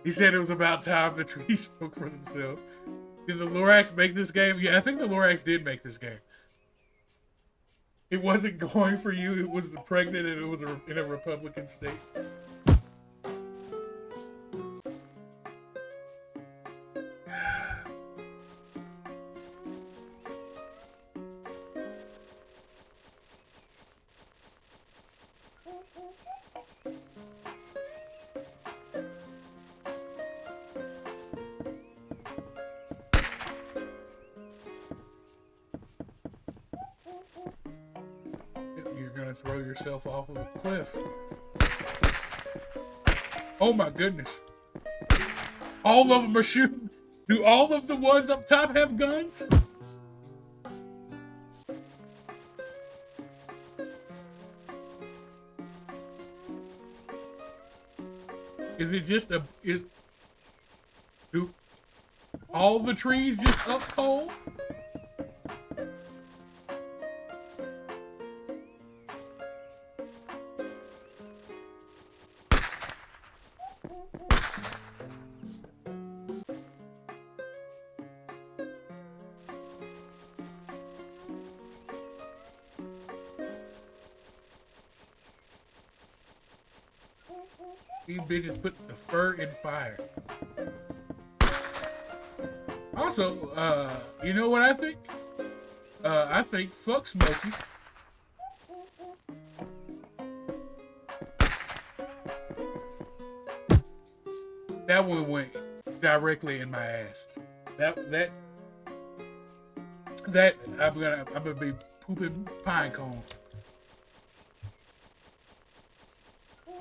He said it was about time the trees spoke for themselves. Did the Lorax make this game? Yeah, I think the Lorax did make this game. It wasn't going for you. It was pregnant and it was in a Republican state. Throw yourself off of a cliff. Oh my goodness. All of them are shooting. Do all of the ones up top have guns? Is it just do all the trees just up pole? These bitches put the fur in fire. Also, you know what I think? I think fuck Smokey. That one went directly in my ass. That I'm gonna be pooping pine cones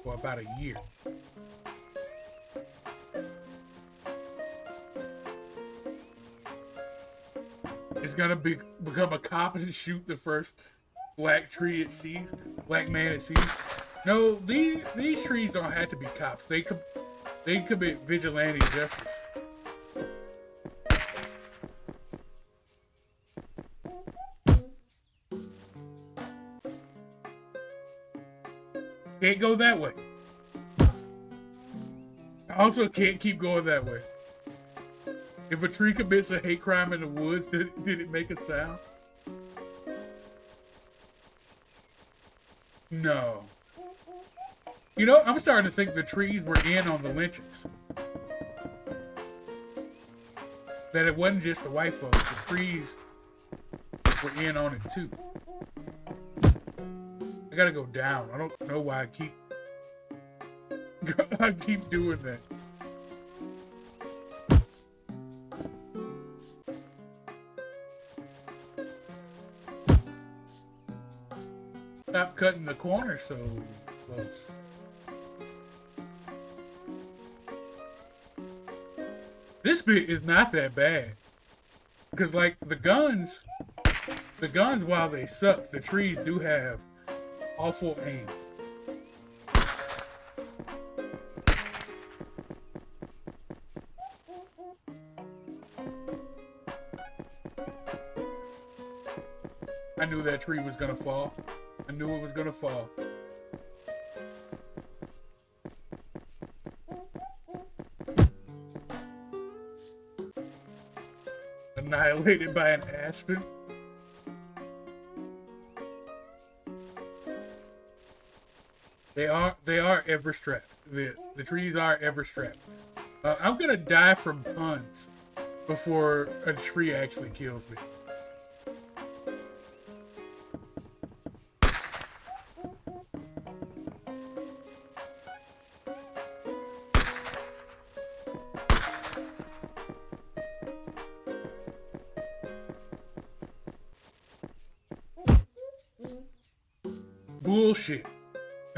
for about a year. It's gonna become a cop and shoot the first black tree it sees, black man it sees. No, these trees don't have to be cops. They commit vigilante justice. Can't go that way. I also can't keep going that way. If a tree commits a hate crime in the woods, did it make a sound? No. You know, I'm starting to think the trees were in on the lynchings. That it wasn't just the white folks. The trees were in on it too. I gotta go down. I don't know why I keep doing that. Stop cutting the corner so close. This bit is not that bad. Because like the guns while they suck, the trees do have awful aim. I knew that tree was gonna fall. I knew it was gonna fall. Annihilated by an aspen. They are ever strapped. The trees are ever strapped. I'm gonna die from puns before a tree actually kills me. Bullshit.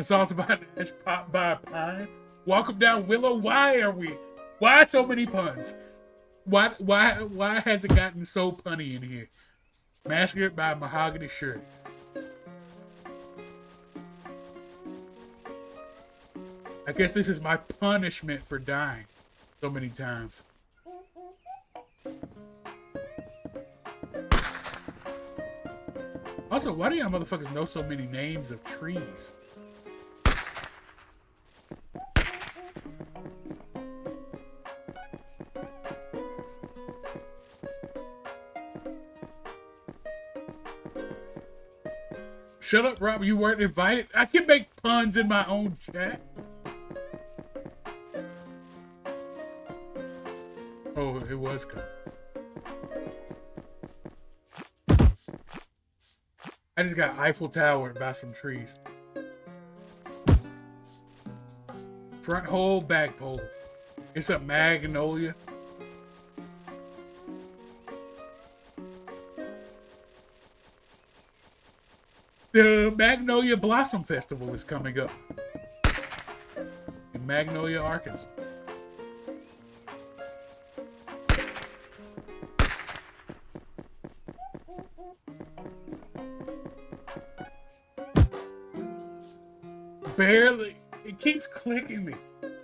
Assaulted by an ash, popped by a pine. Walk him down Willow. Why are we? Why so many puns? Why has it gotten so punny in here? Massacred by a mahogany shirt. I guess this is my punishment for dying so many times. Also, why do y'all motherfuckers know so many names of trees? Shut up, Rob. You weren't invited. I can make puns in my own chat. Oh, it was good. I just got Eiffel Towered by some trees. Front hole, back pole. It's a magnolia. The Magnolia Blossom Festival is coming up in Magnolia, Arkansas. Barely. It keeps clicking me.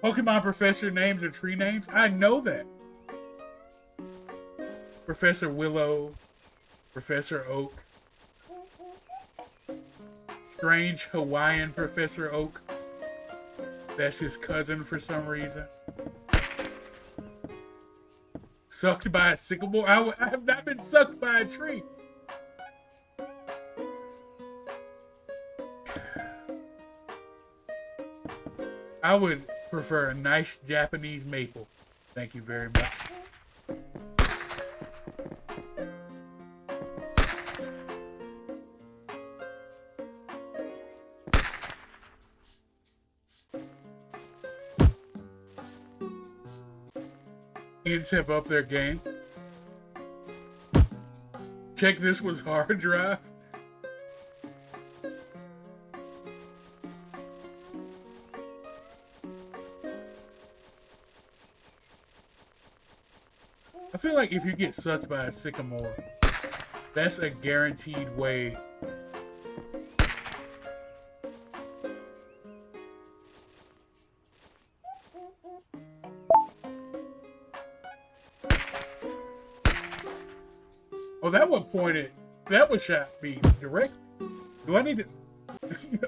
Pokemon Professor names are tree names. I know that. Professor Willow. Professor Oak. Strange Hawaiian Professor Oak. That's his cousin for some reason. Sucked by a sycamore. I have not been sucked by a tree. I would prefer a nice Japanese maple. Thank you very much. Kids have upped their game. Check this was hard drive. I feel like if you get sucked by a sycamore, that's a guaranteed way. Oh, that one pointed. That one shot me directly. Do I need to?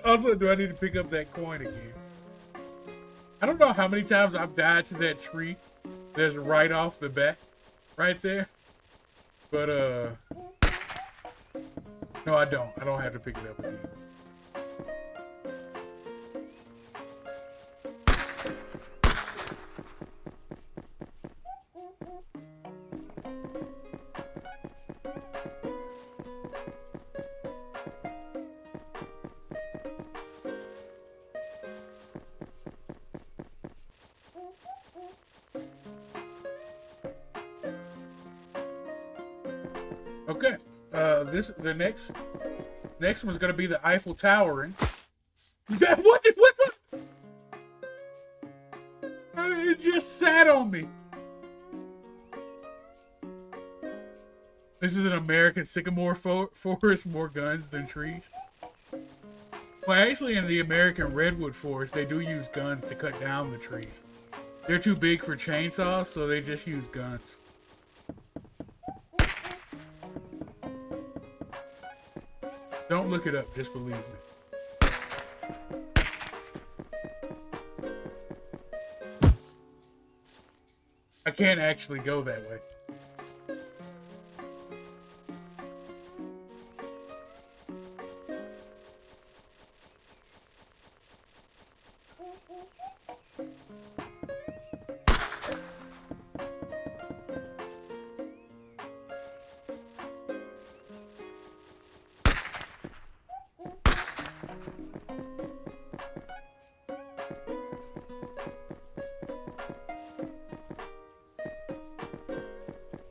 Also, do I need to pick up that coin again? I don't know how many times I've died to that tree. That's right off the bat, right there. But no, I don't. I don't have to pick it up again. Okay, the next one's gonna be the Eiffel Towering. What? It just sat on me. This is an American sycamore forest, more guns than trees. Well, actually, in the American redwood forest, they do use guns to cut down the trees. They're too big for chainsaws, so they just use guns. Don't look it up, just believe me. I can't actually go that way.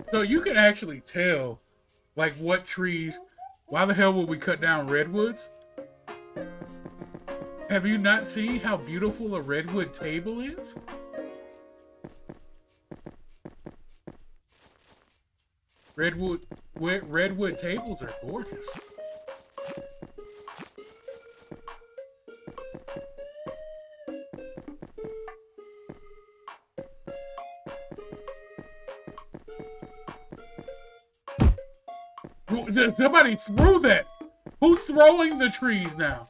So you can actually tell, like, what trees. Why the hell would we cut down redwoods? Have you not seen how beautiful a redwood table is? Redwood tables are gorgeous. Somebody threw that. Who's throwing the trees now?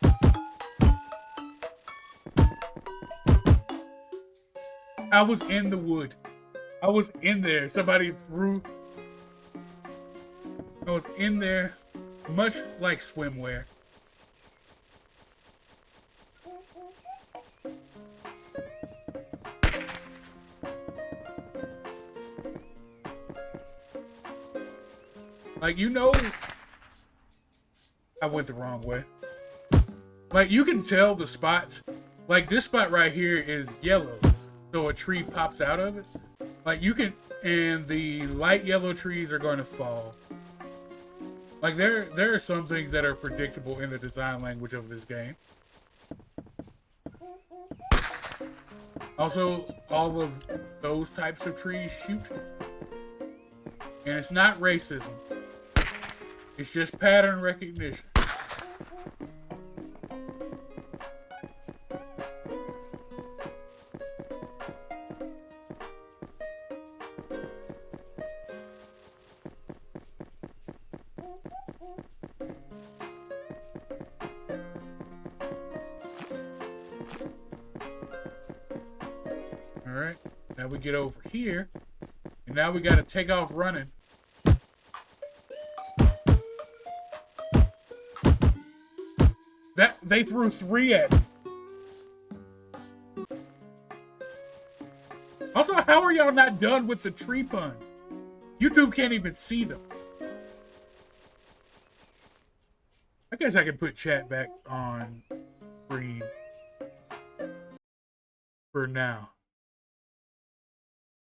I was in the wood. I was in there. Somebody threw. I was in there, much like swimwear. Like, you know, I went the wrong way. Like, you can tell the spots. Like, this spot right here is yellow, so a tree pops out of it. Like, you can, and the light yellow trees are going to fall. Like, there are some things that are predictable in the design language of this game. Also, all of those types of trees shoot. And it's not racism. It's just pattern recognition. Alright, now we get over here, and now we gotta take off running. That they threw 3 at me. Also, how are y'all not done with the tree puns? YouTube can't even see them. I guess I can put chat back on screen for now.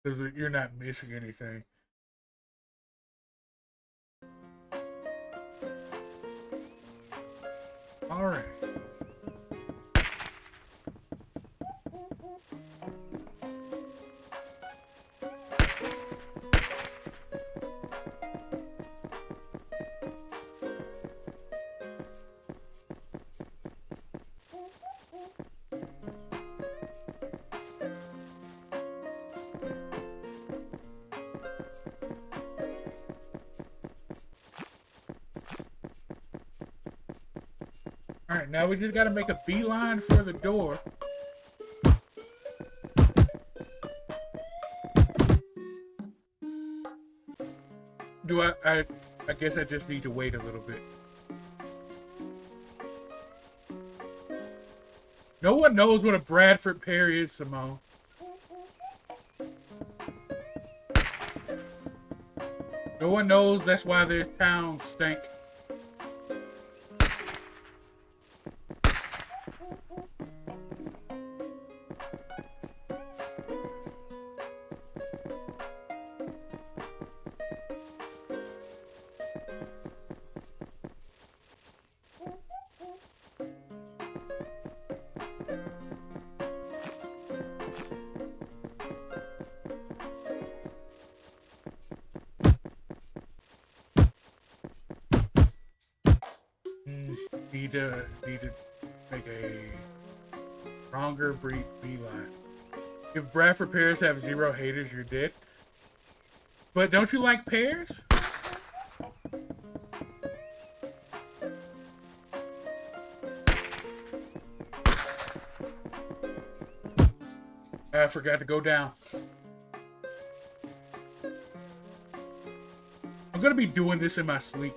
Because you're not missing anything. Alright. Alright, now we just gotta make a beeline for the door. I guess I just need to wait a little bit. No one knows what a Bradford pear is, Simone. No one knows that's why their towns stink. Need to make a stronger beeline. If Bradford pears have 0 haters, you're dead. But don't you like pears? I forgot to go down. I'm gonna be doing this in my sleep.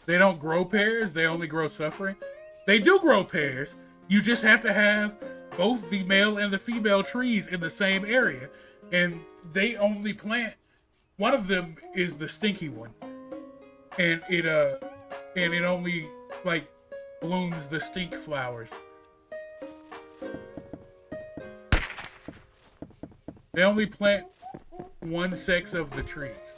They don't grow pears, they only grow suffering. They do grow pears. You just have to have both the male and the female trees in the same area. And they only plant, one of them is the stinky one. And it only like blooms the stink flowers. They only plant one sex of the trees.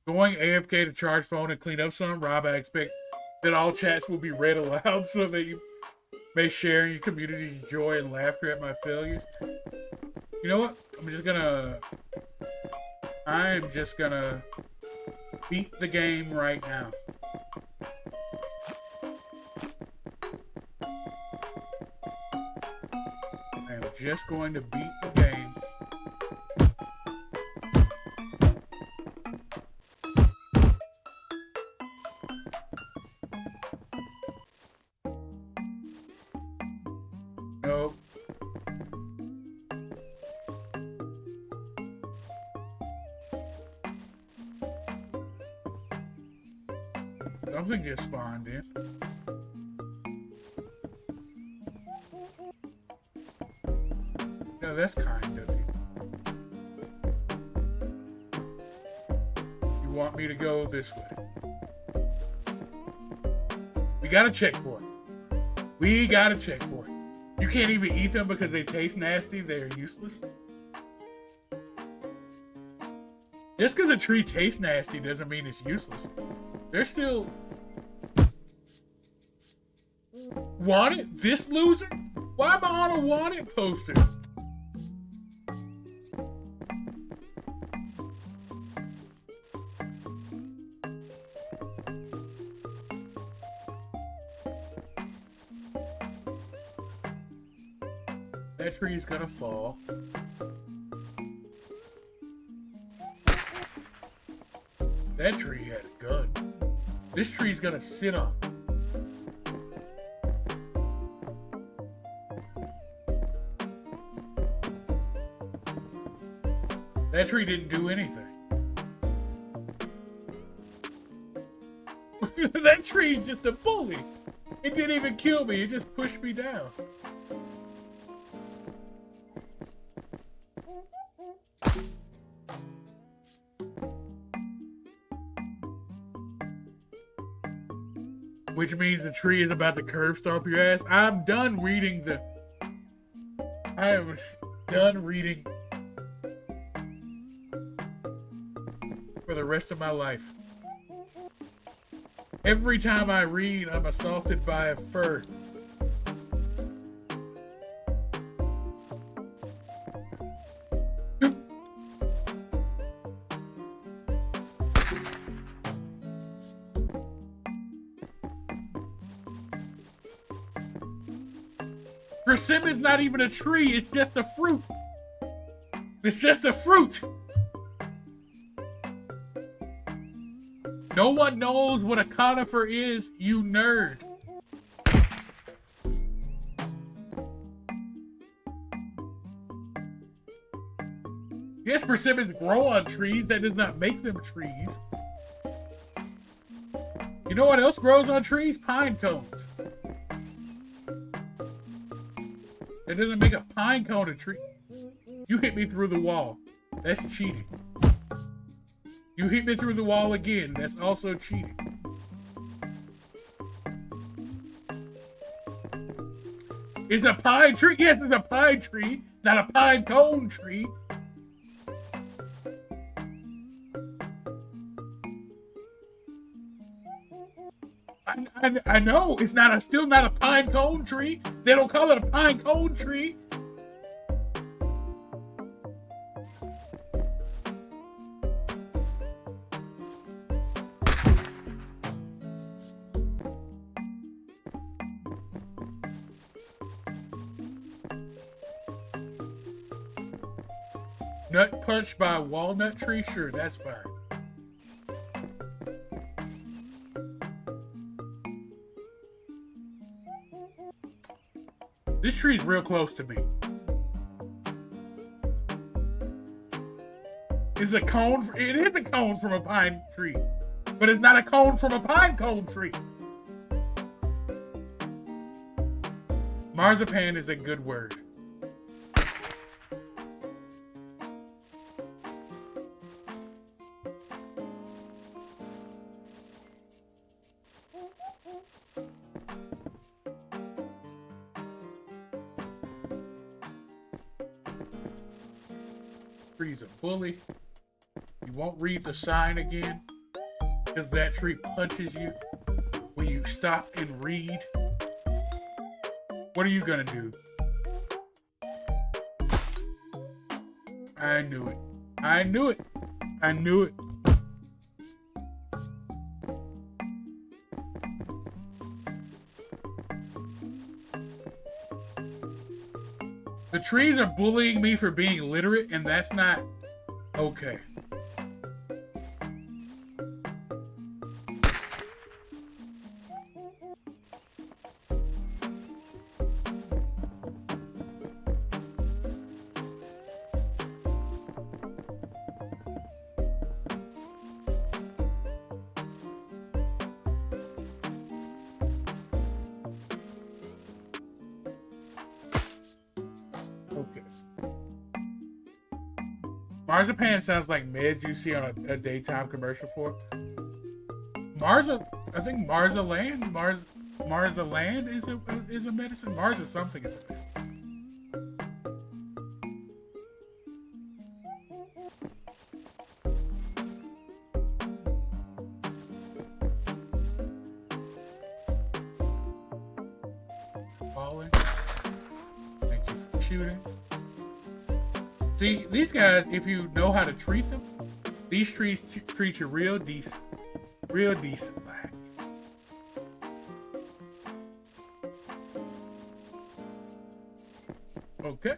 Going AFK to charge phone and clean up some. Rob, I expect that all chats will be read aloud so that you may share in your community's joy and laughter at my failures. You know what? I'm just gonna beat the game right now. I'm just going to beat the game. Nope. Something just spawned in. No, that's kind of you. You want me to go this way? We gotta check for it. We gotta check for it. You can't even eat them because they taste nasty. They're useless. Just because a tree tastes nasty doesn't mean it's useless. They're still... Wanted? This loser? Why am I on a wanted poster? That tree's gonna fall. That tree had a gun. This tree's gonna sit on. That tree didn't do anything. That tree's just a bully. It didn't even kill me. It just pushed me down. Which means the tree is about to curb stomp your ass. I'm done reading the... I am done reading for the rest of my life. Every time I read, I'm assaulted by a fur. Persimmon's not even a tree, it's just a fruit. It's just a fruit. No one knows what a conifer is, you nerd. Yes, persimmons grow on trees. That does not make them trees. You know what else grows on trees? Pine cones. That doesn't make a pine cone a tree. You hit me through the wall. That's cheating. You hit me through the wall again. That's also cheating. It's a pine tree. Yes, it's a pine tree, not a pine cone tree. I know it's not still not a pine cone tree. They don't call it a pine cone tree. Nut punched by a walnut tree? Sure, that's fine. This tree's real close to me. It's a cone. It is a cone from a pine tree, but it's not a cone from a pine cone tree. Marzipan is a good word. Tree's a bully. You won't read the sign again. because that tree punches you when you stop and read, what are you gonna do? I knew it. I knew it. I knew it. The trees are bullying me for being literate, and that's not okay. Marzipan sounds like meds you see on a daytime commercial for. I think Marzaland is a medicine. Marza something is a medicine. Falling. Thank you for shooting. See, these guys, if you know how to treat them, these trees treat you real decent. Real decent, like. Okay.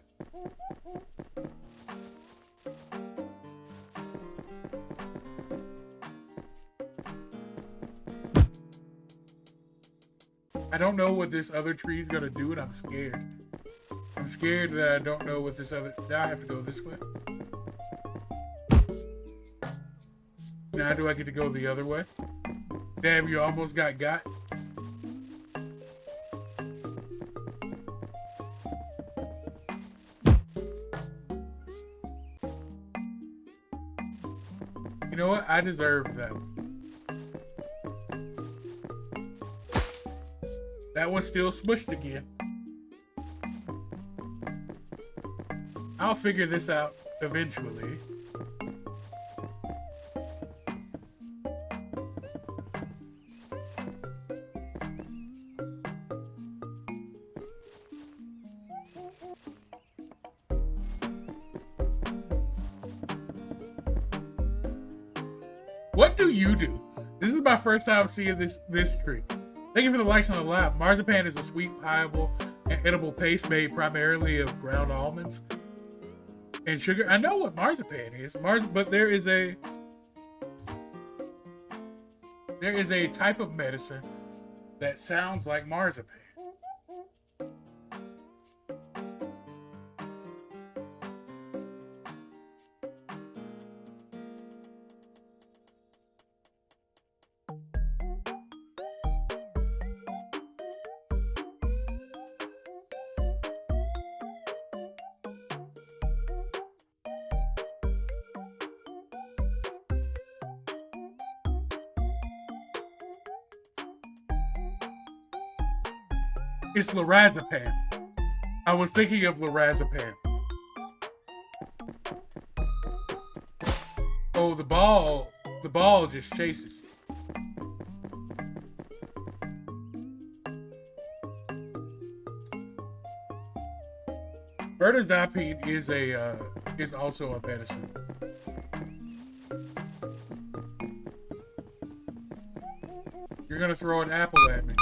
I don't know what this other tree is gonna do, and I'm scared. I'm scared that I don't know what this other... Now I have to go this way. Now do I get to go the other way? Damn, you almost got. You know what? I deserve that. That one's still smushed again. I'll figure this out eventually. What do you do? This is my first time seeing this tree. Thank you for the likes on the live. Marzipan is a sweet, pliable, and edible paste made primarily of ground almonds and sugar. I know what marzipan is, but there is a type of medicine that sounds like marzipan. It's lorazepam. I was thinking of lorazepam. Oh, the ball just chases you. Bernazepine is also a medicine. You're gonna throw an apple at me.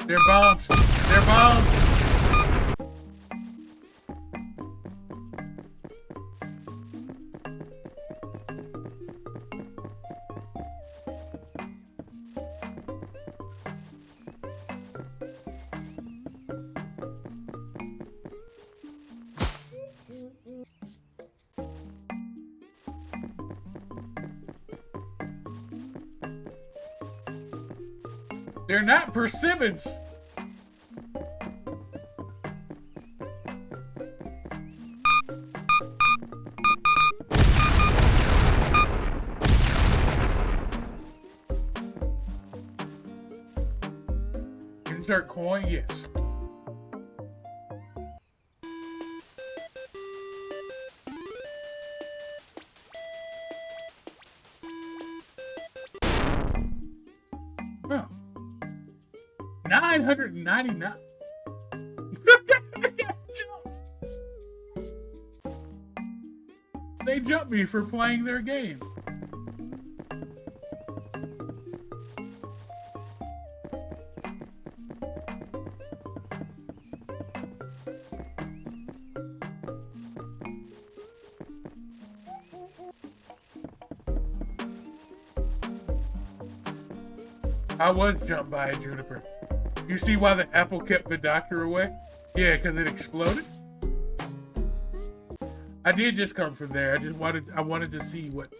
They're bombs. They're bombs. They're not persimmons. Insert coin, yes. $999. They jumped me for playing their game. I was jumped by a juniper. You see why the apple kept the doctor away? Yeah, because it exploded. I did just come from there. I wanted to see what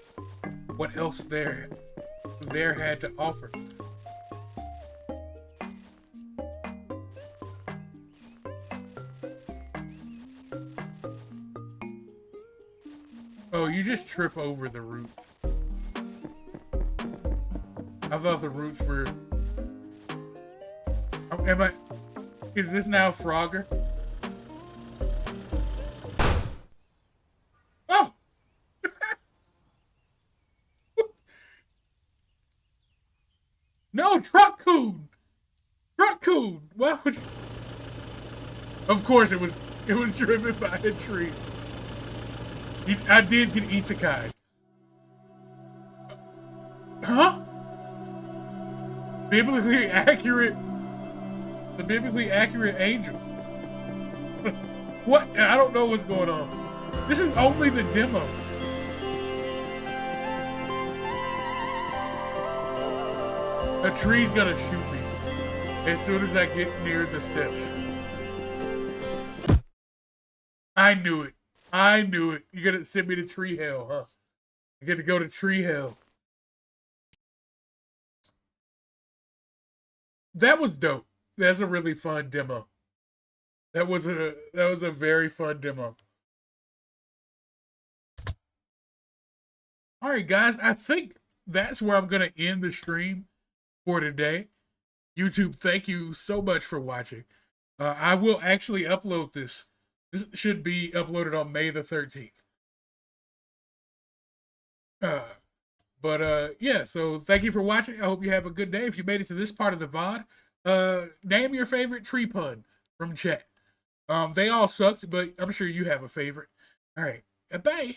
else there had to offer. Oh, you just trip over the roots. I thought the roots were. Is this now Frogger? Oh! No, Truck-kun! Truck-kun! Why would you... Of course it was driven by a tree. I did get isekai. Huh? Biblically accurate. The biblically accurate angel. What? I don't know what's going on. This is only the demo. A tree's gonna shoot me as soon as I get near the steps. I knew it. I knew it. You're gonna send me to tree hell, huh? I get to go to tree hell. That was dope. That's a really fun demo. That was a very fun demo. All right, guys. I think that's where I'm gonna end the stream for today. YouTube, thank you so much for watching. I will actually upload this. This should be uploaded on May the 13th. Yeah, so thank you for watching. I hope you have a good day. If you made it to this part of the VOD, name your favorite tree pun from chat. They all sucked, but I'm sure you have a favorite. All right, bye.